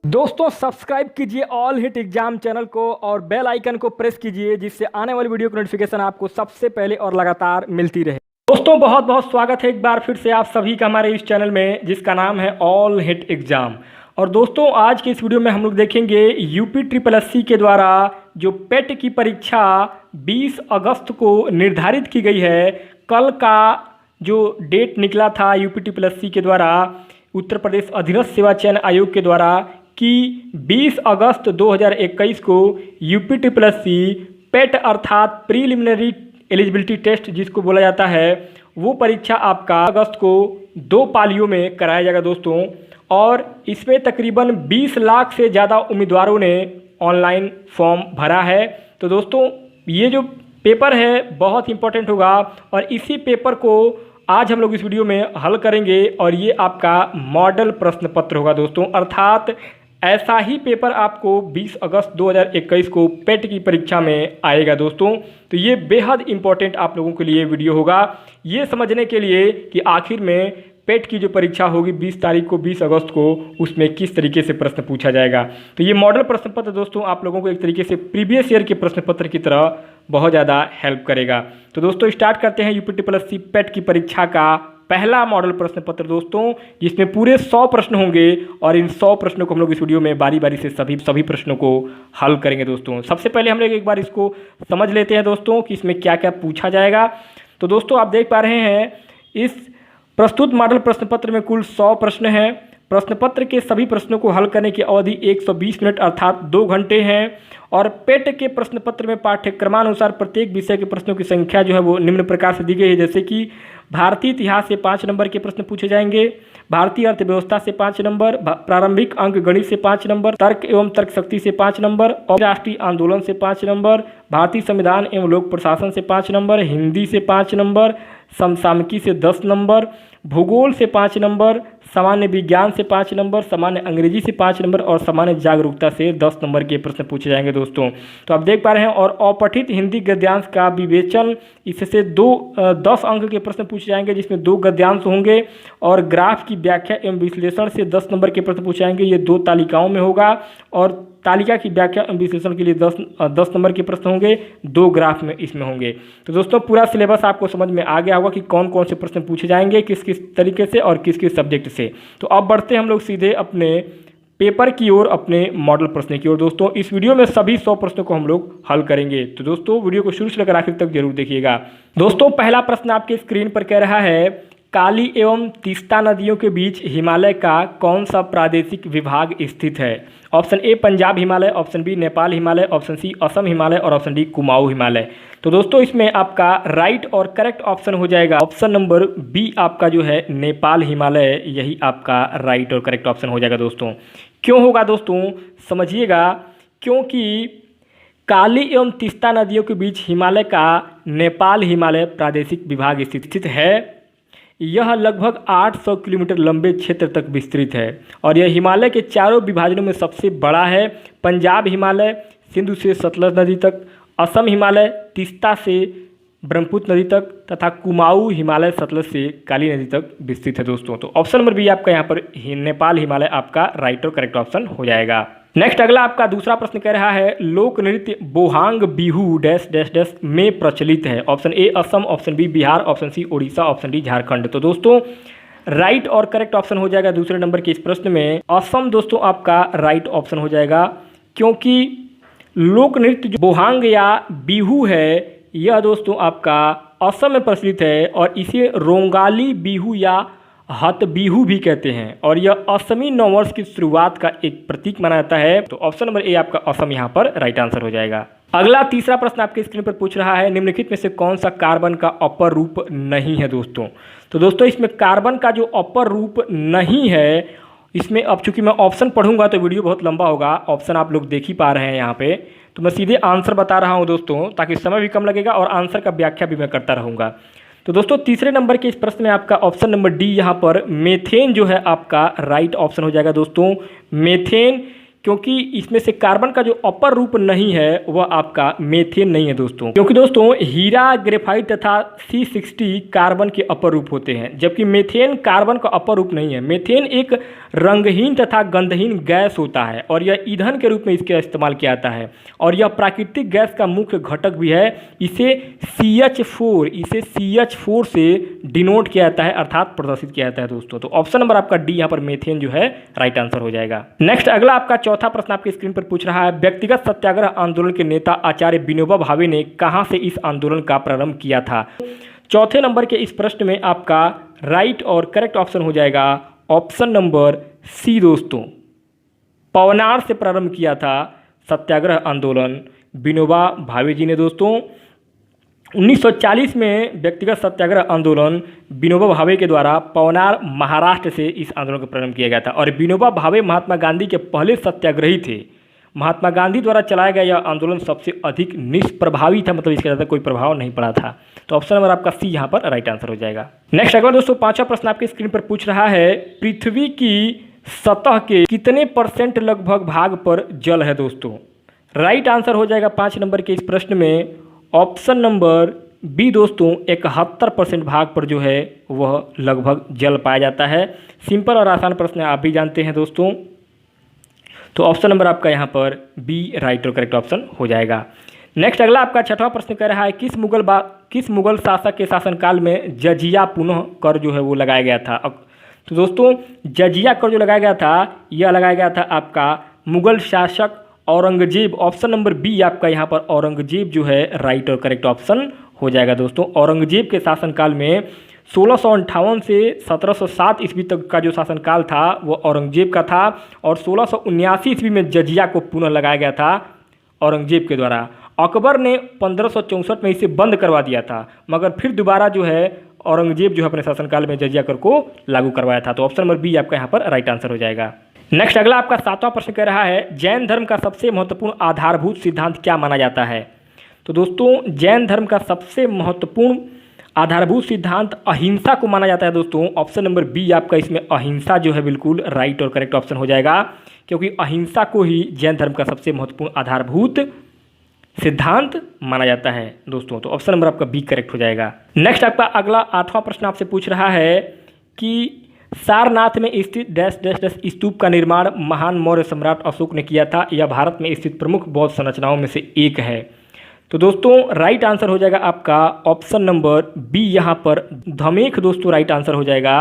दोस्तों सब्सक्राइब कीजिए all hit exam channel को और बेल आइकन को प्रेस कीजिए जिससे आने वाली वीडियो की नोटिफिकेशन आपको सबसे पहले और लगातार मिलती रहे। दोस्तों बहुत बहुत स्वागत है एक बार फिर से आप सभी का हमारे इस चैनल में जिसका नाम है ऑल हिट एग्जाम। और दोस्तों आज के इस वीडियो में हम लोग देखेंगे यूपी ट्रिपल एससी के द्वारा जो पेट की परीक्षा 20 अगस्त को निर्धारित की गई है। कल का जो डेट निकला था यूपी ट्रिपल एससी के द्वारा उत्तर प्रदेश अधीनस्थ सेवा चयन आयोग के द्वारा कि 20 अगस्त 2021 को यूपी ट्रिपल एससी पेट अर्थात प्रीलिमिनरी एलिजिबिलिटी टेस्ट जिसको बोला जाता है वो परीक्षा आपका अगस्त को 2 पालियों में कराया जाएगा दोस्तों। और इसमें तकरीबन 20 लाख से ज़्यादा उम्मीदवारों ने ऑनलाइन फॉर्म भरा है। तो दोस्तों ये जो पेपर है बहुत इंपॉर्टेंट होगा और इसी पेपर को आज हम लोग इस वीडियो में हल करेंगे और ये आपका मॉडल प्रश्न पत्र होगा दोस्तों। अर्थात ऐसा ही पेपर आपको 20 अगस्त 2021 को पेट की परीक्षा में आएगा दोस्तों। तो ये बेहद इंपॉर्टेंट आप लोगों के लिए वीडियो होगा ये समझने के लिए कि आखिर में पेट की जो परीक्षा होगी 20 तारीख को 20 अगस्त को उसमें किस तरीके से प्रश्न पूछा जाएगा। तो ये मॉडल प्रश्न पत्र दोस्तों आप लोगों को एक तरीके से प्रीवियस ईयर के प्रश्न पत्र की तरह बहुत ज़्यादा हेल्प करेगा। तो दोस्तों स्टार्ट करते हैं यूपी ट्रिपल एससी पेट की परीक्षा का पहला मॉडल प्रश्न पत्र दोस्तों, जिसमें पूरे 100 प्रश्न होंगे और इन 100 प्रश्नों को हम लोग इस वीडियो में बारी बारी से सभी प्रश्नों को हल करेंगे दोस्तों। सबसे पहले हम लोग एक बार इसको समझ लेते हैं दोस्तों कि इसमें क्या क्या पूछा जाएगा। तो दोस्तों आप देख पा रहे हैं इस प्रस्तुत मॉडल प्रश्न पत्र में कुल 100 प्रश्न हैं। प्रश्न पत्र के सभी प्रश्नों को हल करने की अवधि 120 मिनट अर्थात 2 घंटे हैं। और पेट के प्रश्न पत्र में पाठ्यक्रमानुसार प्रत्येक विषय के प्रश्नों की संख्या जो है वो निम्न प्रकार से दी गई है, जैसे कि भारतीय इतिहास से 5 नंबर के प्रश्न पूछे जाएंगे, भारतीय अर्थव्यवस्था से 5 नंबर, प्रारंभिक अंक गणित से 5 नंबर, तर्क एवं तर्क शक्ति से 5 नंबर, और राष्ट्रीय आंदोलन से 5 नंबर, भारतीय संविधान एवं लोक प्रशासन से 5 नंबर, हिंदी से 5 नंबर, समसामयिकी से 10 नंबर, भूगोल से 5 नंबर, सामान्य विज्ञान से 5 नंबर, सामान्य अंग्रेजी से 5 नंबर और सामान्य जागरूकता से 10 नंबर के प्रश्न पूछे जाएंगे दोस्तों। तो आप देख पा रहे हैं। और अपठित हिंदी गद्यांश का विवेचन इससे 10 अंक के प्रश्न पूछे जाएंगे जिसमें 2 गद्यांश होंगे। और ग्राफ की व्याख्या एवं विश्लेषण से 10 नंबर के प्रश्न पूछे जाएंगे, ये 2 तालिकाओं में होगा। और तालिका की व्याख्या एवं विश्लेषण के लिए 10 नंबर के प्रश्न होंगे, 2 ग्राफ में इसमें होंगे। तो दोस्तों पूरा सिलेबस आपको समझ में आ गया होगा कि कौन कौन से प्रश्न पूछे जाएंगे किस किस तरीके से और किस किस सब्जेक्ट से। तो अब बढ़ते हैं हम लोग सीधे अपने पेपर की ओर, अपने मॉडल प्रश्न की ओर। दोस्तों इस वीडियो में सभी 100 प्रश्नों को हम लोग हल करेंगे। तो दोस्तों वीडियो को शुरू से लेकर आखिर तक जरूर देखिएगा। दोस्तों पहला प्रश्न आपके स्क्रीन पर कह रहा है काली एवं तीस्ता नदियों के बीच हिमालय का कौन सा प्रादेशिक विभाग स्थित है। Option A Punjab Himalaya, option B Nepal Himalaya, option C Assam Himalaya और ऑप्शन डी कुमाऊं हिमालय। तो दोस्तों इसमें आपका राइट और करेक्ट ऑप्शन हो जाएगा ऑप्शन नंबर बी, आपका जो है नेपाल हिमालय, यही आपका राइट और करेक्ट ऑप्शन हो जाएगा दोस्तों। क्यों होगा दोस्तों समझिएगा, क्योंकि काली एवं तीस्ता नदियों के बीच हिमालय का नेपाल हिमालय प्रादेशिक विभाग स्थित है। यह लगभग 800 किलोमीटर लंबे क्षेत्र तक विस्तृत है और यह हिमालय के चारों विभाजनों में सबसे बड़ा है। पंजाब हिमालय सिंधु से सतलज नदी तक, असम हिमालय तीस्ता से ब्रह्मपुत्र नदी तक तथा कुमाऊं हिमालय सतलज से काली नदी तक विस्तृत है दोस्तों। तो ऑप्शन नंबर बी आपका यहाँ पर नेपाल हिमालय आपका राइट और करेक्ट ऑप्शन हो जाएगा। नेक्स्ट अगला आपका दूसरा प्रश्न कह रहा है लोक नृत्य Bohag Bihu dash dash dash में प्रचलित है। Option A Assam, option B Bihar, option C Orissa, option D Jharkhand. तो दोस्तों राइट और करेक्ट ऑप्शन हो जाएगा दूसरे नंबर के इस प्रश्न में असम दोस्तों आपका राइट ऑप्शन हो जाएगा, क्योंकि लोक नृत्य जो बोहांग या बिहू है यह दोस्तों आपका असम में प्रचलित है और इसे रोंगाली बिहू या हत बिहू भी कहते हैं और यह असमी नववर्ष की शुरुआत का एक प्रतीक माना जाता है। तो ऑप्शन नंबर ए आपका असम यहाँ पर राइट आंसर हो जाएगा। अगला तीसरा प्रश्न आपके स्क्रीन पर पूछ रहा है निम्नलिखित में से कौन सा कार्बन का अपर रूप नहीं है दोस्तों। तो दोस्तों इसमें कार्बन का जो अपर रूप नहीं है, इसमें अब चूंकि मैं ऑप्शन पढ़ूंगा तो वीडियो बहुत लंबा होगा, ऑप्शन आप लोग देख ही पा रहे हैं यहाँ पे, तो मैं सीधे आंसर बता रहा हूँ दोस्तों ताकि समय भी कम लगेगा और आंसर का व्याख्या भी मैं करता रहूँगा। तो दोस्तों तीसरे नंबर के इस प्रश्न में आपका ऑप्शन नंबर डी यहाँ पर मेथेन जो है आपका राइट ऑप्शन हो जाएगा दोस्तों। मेथेन क्योंकि इसमें से कार्बन का जो अपर रूप नहीं है वह आपका मेथेन नहीं है दोस्तों, क्योंकि दोस्तों हीरा, ग्रेफाइट तथा C60 कार्बन के अपर रूप होते हैं, जबकि मेथेन कार्बन का अपर रूप नहीं है। मेथेन एक रंगहीन तथा गंधहीन गैस होता है और यह ईंधन के रूप में इसका इस्तेमाल किया जाता है और यह प्राकृतिक गैस का मुख्य घटक भी है। इसे CH4 से डिनोट किया जाता है, अर्थात प्रदर्शित किया जाता है दोस्तों। तो ऑप्शन नंबर आपका डी यहाँ पर मेथेन जो है राइट आंसर हो जाएगा। नेक्स्ट अगला आपका चौथा प्रश्न आपकी स्क्रीन पर पूछ रहा है, व्यक्तिगत सत्याग्रह आंदोलन के नेता आचार्य विनोबा भावे ने कहां से इस आंदोलन का प्रारंभ किया था? चौथे नंबर के इस प्रश्न में आपका राइट और करेक्ट ऑप्शन हो जाएगा ऑप्शन नंबर सी दोस्तों। पवनार से प्रारंभ किया था सत्याग्रह आंदोलन विनोबा भावे जी ने दोस्तों। 1940 में व्यक्तिगत सत्याग्रह आंदोलन विनोबा भावे के द्वारा पवनार महाराष्ट्र से इस आंदोलन का प्रारंभ किया गया था और विनोबा भावे महात्मा गांधी के पहले सत्याग्रही थे। महात्मा गांधी द्वारा चलाया गया यह आंदोलन सबसे अधिक निष्प्रभावी था, मतलब इसके ज़्यादा कोई प्रभाव नहीं पड़ा था। तो ऑप्शन नंबर आपका सी यहाँ पर राइट आंसर हो जाएगा। नेक्स्ट अगला दोस्तों पांचवा प्रश्न आपकी स्क्रीन पर पूछ रहा है, पृथ्वी की सतह के कितने % लगभग भाग पर जल है दोस्तों? राइट आंसर हो जाएगा 5 नंबर के इस प्रश्न में ऑप्शन नंबर बी दोस्तों। 71% भाग पर जो है वह लगभग जल पाया जाता है। सिंपल और आसान प्रश्न आप भी जानते हैं दोस्तों। तो ऑप्शन नंबर आपका यहाँ पर बी राइट और करेक्ट ऑप्शन हो जाएगा। नेक्स्ट अगला आपका छठवां प्रश्न कह रहा है, किस मुगल शासक के शासनकाल में जजिया पुनः कर जो है वो लगाया गया था? तो दोस्तों जजिया कर जो लगाया गया था यह लगाया गया था आपका मुगल शासक औरंगजेब। ऑप्शन नंबर बी आपका यहाँ पर औरंगजेब जो है राइट और करेक्ट ऑप्शन हो जाएगा दोस्तों। औरंगजेब के शासनकाल में 1658 से 1707 ईस्वी तक का जो शासनकाल था वो औरंगजेब का था और 1679 ईस्वी में जजिया को पुनः लगाया गया था औरंगजेब के द्वारा। अकबर ने 1564 में इसे बंद करवा दिया था, मगर फिर दोबारा जो है औरंगजेब जो है अपने शासनकाल में जजिया कर को लागू करवाया था। तो ऑप्शन नंबर बी आपका यहाँ पर राइट आंसर हो जाएगा। नेक्स्ट अगला आपका 7वां प्रश्न कह रहा है, जैन धर्म का सबसे महत्वपूर्ण आधारभूत सिद्धांत क्या माना जाता है? तो दोस्तों जैन धर्म का सबसे महत्वपूर्ण आधारभूत सिद्धांत अहिंसा को माना जाता है दोस्तों। ऑप्शन नंबर बी आपका इसमें अहिंसा जो है बिल्कुल राइट और करेक्ट ऑप्शन हो जाएगा, क्योंकि अहिंसा को ही जैन धर्म का सबसे महत्वपूर्ण आधारभूत सिद्धांत माना जाता है दोस्तों। तो ऑप्शन नंबर आपका बी करेक्ट हो जाएगा। नेक्स्ट आपका अगला 8वां प्रश्न आपसे पूछ रहा है कि सारनाथ में स्थित डैश डैश डैश स्तूप का निर्माण महान मौर्य सम्राट अशोक ने किया था। यह भारत में स्थित प्रमुख बौद्ध संरचनाओं में से एक है। तो दोस्तों राइट आंसर हो जाएगा आपका ऑप्शन नंबर बी यहाँ पर धमेख दोस्तों राइट आंसर हो जाएगा।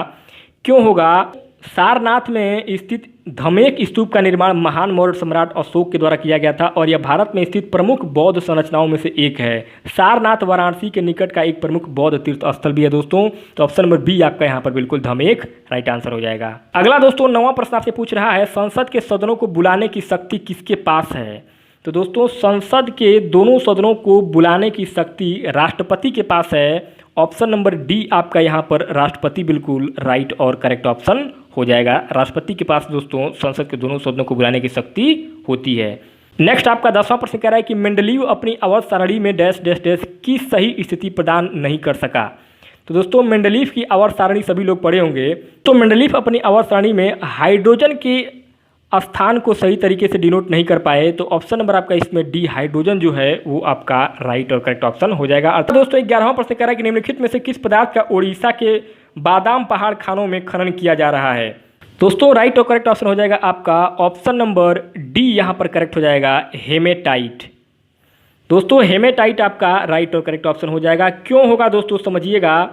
क्यों होगा? सारनाथ में स्थित धमेख स्तूप का निर्माण महान मौर्य सम्राट अशोक के द्वारा किया गया था और यह भारत में स्थित प्रमुख बौद्ध संरचनाओं में से एक है। सारनाथ वाराणसी के निकट का एक प्रमुख बौद्ध तीर्थ स्थल भी है दोस्तों। तो ऑप्शन नंबर बी आपका यहाँ पर बिल्कुल धमेख राइट आंसर हो जाएगा। अगला दोस्तों 9वां प्रश्न आपसे पूछ रहा है, संसद के सदनों को बुलाने की शक्ति किसके पास है? तो दोस्तों संसद के दोनों सदनों को बुलाने की शक्ति राष्ट्रपति के पास है। ऑप्शन नंबर डी आपका यहाँ पर राष्ट्रपति बिल्कुल राइट और करेक्ट ऑप्शन हो जाएगा। राष्ट्रपति के पास दोस्तों संसद के दोनों सदनों को बुलाने की शक्ति होती है। नेक्स्ट आपका 10वां प्रश्न कह रहा है कि मेंडलीव अपनी आवर्त सारणी में डैश डैश डैश की सही स्थिति प्रदान नहीं कर सका। तो दोस्तों मेंडलीव की आवर्त सारणी सभी लोग पढ़े होंगे। तो मेंडलीव अपनी आवर्त सारणी में हाइड्रोजन के स्थान को सही तरीके से डिनोट नहीं कर पाए। तो ऑप्शन नंबर आपका इसमें डी हाइड्रोजन जो है वो आपका राइट और करेक्ट ऑप्शन हो जाएगा। अर्थात दोस्तों 11वां प्रश्न कह रहा है कि निम्नलिखित में से किस पदार्थ का उड़ीसा के बादाम पहाड़ खानों में खनन किया जा रहा है? दोस्तों राइट और करेक्ट ऑप्शन हो जाएगा आपका ऑप्शन नंबर डी यहाँ पर करेक्ट हो जाएगा हेमेटाइट। दोस्तों हेमेटाइट आपका राइट और करेक्ट ऑप्शन हो जाएगा। क्यों होगा दोस्तों समझिएगा,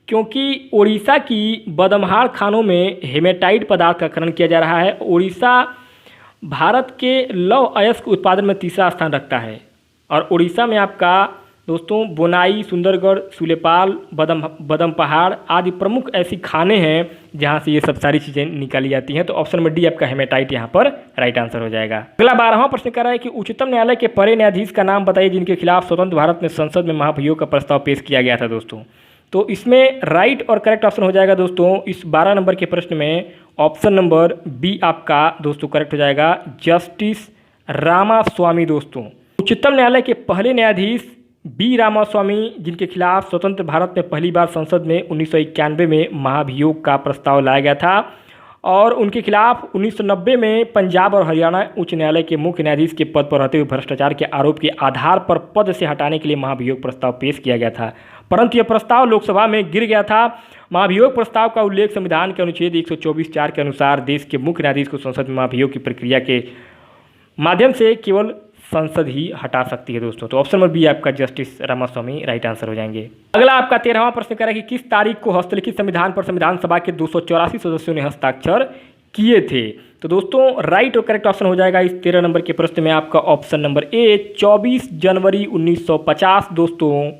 क्योंकि उड़ीसा की बदमहाड़ खानों में हेमेटाइट पदार्थ का खनन किया जा रहा है। उड़ीसा भारत के लौह अयस्क उत्पादन में तीसरा स्थान रखता है और उड़ीसा में आपका दोस्तों बोनाई, सुंदरगढ़, सुलेपाल, बदम पहाड़ आदि प्रमुख ऐसी खाने हैं जहां से ये सब सारी चीज़ें निकाली जाती हैं। तो ऑप्शन नंबर डी आपका हेमेटाइट यहाँ पर राइट आंसर हो जाएगा। अगला 12वां प्रश्न कर रहा है कि उच्चतम न्यायालय के परे न्यायाधीश का नाम बताइए जिनके खिलाफ स्वतंत्र भारत में संसद में महाभियोग का प्रस्ताव पेश किया गया था दोस्तों। तो इसमें राइट और करेक्ट ऑप्शन हो जाएगा दोस्तों। इस 12 नंबर के प्रश्न में ऑप्शन नंबर बी आपका दोस्तों करेक्ट हो जाएगा, जस्टिस रामास्वामी दोस्तों। उच्चतम न्यायालय के पहले न्यायाधीश बी रामास्वामी जिनके खिलाफ स्वतंत्र भारत में पहली बार संसद में 1991 में महाभियोग का प्रस्ताव लाया गया था और उनके खिलाफ 1990 में पंजाब और हरियाणा उच्च न्यायालय के मुख्य न्यायाधीश के पद पर रहते हुए भ्रष्टाचार के आरोप के आधार पर पद से हटाने के लिए महाभियोग प्रस्ताव पेश किया गया था, परंतु यह प्रस्ताव लोकसभा में गिर गया था। महाभियोग प्रस्ताव का उल्लेख संविधान के अनुच्छेद 124(4) के अनुसार देश के मुख्य न्यायाधीश को संसद में महाभियोग की प्रक्रिया के माध्यम से केवल संसद ही हटा सकती है दोस्तों। तो ऑप्शन नंबर बी आपका जस्टिस रामास्वामी राइट आंसर हो जाएंगे। अगला आपका 13वां प्रश्न कह रहा है कि किस तारीख को हस्तलिखित संविधान पर संविधान सभा के 284 सदस्यों ने हस्ताक्षर किए थे। तो दोस्तों राइट और करेक्ट ऑप्शन हो जाएगा इस 13 नंबर के प्रश्न में आपका ऑप्शन नंबर ए 24 जनवरी 1950 दोस्तों।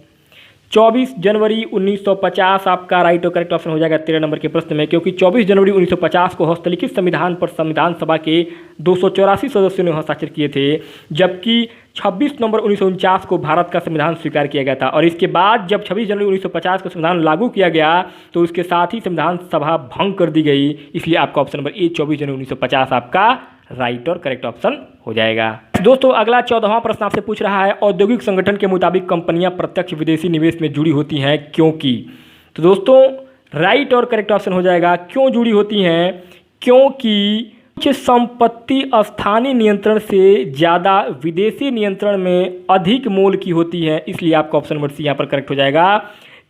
24 जनवरी 1950 आपका राइट और करेक्ट ऑप्शन हो जाएगा 13 नंबर के प्रश्न में, क्योंकि 24 जनवरी 1950 को हस्तलिखित संविधान पर संविधान सभा के 284 सदस्यों ने हस्ताक्षर किए थे, जबकि 26 नवंबर 1949 को भारत का संविधान स्वीकार किया गया था। और इसके बाद जब 26 जनवरी 1950 को संविधान लागू किया गया तो उसके साथ ही संविधान सभा भंग कर दी गई, इसलिए आपका ऑप्शन नंबर ए 24 जनवरी 1950 आपका राइट और करेक्ट ऑप्शन हो जाएगा। दोस्तों अगला 14वां प्रश्न आपसे पूछ रहा है औद्योगिक संगठन के मुताबिक कंपनियां प्रत्यक्ष विदेशी निवेश में जुड़ी होती हैं क्योंकि। तो दोस्तों राइट और करेक्ट ऑप्शन हो जाएगा क्यों जुड़ी होती हैं, क्योंकि कुछ संपत्ति स्थानीय नियंत्रण से ज़्यादा विदेशी नियंत्रण में अधिक मोल की होती है, इसलिए आपका ऑप्शन नंबर सी यहाँ पर करेक्ट हो जाएगा।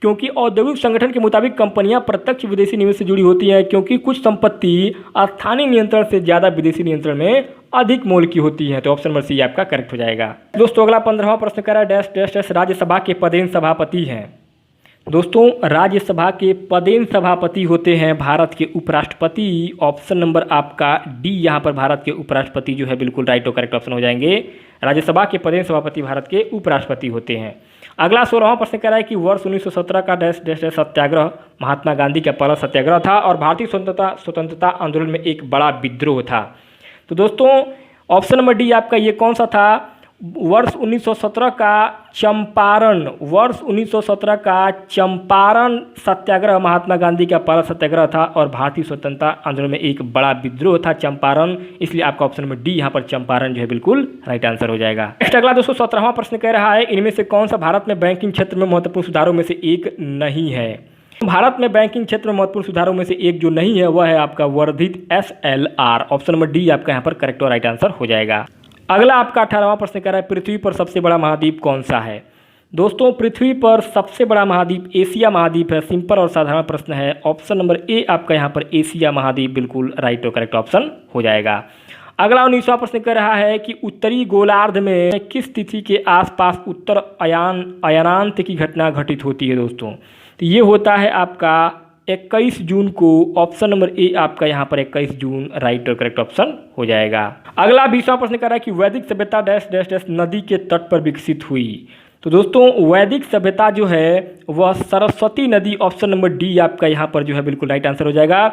क्योंकि औद्योगिक संगठन के मुताबिक कंपनियां प्रत्यक्ष विदेशी निवेश से जुड़ी होती हैं क्योंकि कुछ संपत्ति स्थानीय नियंत्रण से ज़्यादा विदेशी नियंत्रण में अधिक मोल की होती है, तो ऑप्शन नंबर सी आपका करेक्ट हो जाएगा। दोस्तों अगला 15वां प्रश्न कह रहा है डैश डैश डैश राज्यसभा के पदेन सभापति हैं। दोस्तों राज्यसभा के पदेन सभापति होते हैं भारत के उपराष्ट्रपति। ऑप्शन नंबर आपका डी यहाँ पर भारत के उपराष्ट्रपति जो है बिल्कुल राइट और करेक्ट ऑप्शन हो जाएंगे। राज्यसभा के पदेन सभापति भारत के उपराष्ट्रपति होते हैं। अगला 16वां प्रश्न कह रहा है कि वर्ष 1917 का डैश डैश डैश सत्याग्रह महात्मा गांधी का पहला सत्याग्रह था और भारतीय स्वतंत्रता आंदोलन में एक बड़ा विद्रोह था। तो दोस्तों ऑप्शन नंबर डी आपका ये कौन सा था, वर्ष 1917 का चंपारण, वर्ष 1917 का चंपारण सत्याग्रह महात्मा गांधी का पहला सत्याग्रह था और भारतीय स्वतंत्रता आंदोलन में एक बड़ा विद्रोह था चंपारण, इसलिए आपका ऑप्शन नंबर डी यहाँ पर चंपारण जो है बिल्कुल राइट आंसर हो जाएगा। नेक्स्ट अगला 217वां प्रश्न कह रहा है इनमें से कौन सा भारत में बैंकिंग क्षेत्र में महत्वपूर्ण सुधारों में से एक नहीं है। भारत में बैंकिंग क्षेत्र में महत्वपूर्ण सुधारों में से एक जो नहीं है वह है आपका वर्धित SLR। ऑप्शन नंबर डी आपका यहाँ पर करेक्ट और राइट आंसर हो जाएगा। अगला आपका 18वां प्रश्न कह रहा है पृथ्वी पर सबसे बड़ा महाद्वीप कौन सा है। दोस्तों पृथ्वी पर सबसे बड़ा महाद्वीप एशिया महाद्वीप है। सिंपल और साधारण प्रश्न है। ऑप्शन नंबर ए आपका यहाँ पर एशिया महाद्वीप बिल्कुल राइट और करेक्ट ऑप्शन हो जाएगा। अगला 19वां प्रश्न कह रहा है कि उत्तरी गोलार्ध में किस तिथि के आसपास उत्तर अयानांत की घटना घटित होती है। दोस्तों तो ये होता है आपका 21 जून को। ऑप्शन नंबर ए आपका यहाँ पर 21 जून राइट और करेक्ट ऑप्शन हो जाएगा। अगला 20वां प्रश्न कर रहा है कि वैदिक सभ्यता डैश डैश डैश नदी के तट पर विकसित हुई। तो दोस्तों वैदिक सभ्यता जो है वह सरस्वती नदी, ऑप्शन नंबर डी आपका यहाँ पर जो है बिल्कुल राइट आंसर हो जाएगा,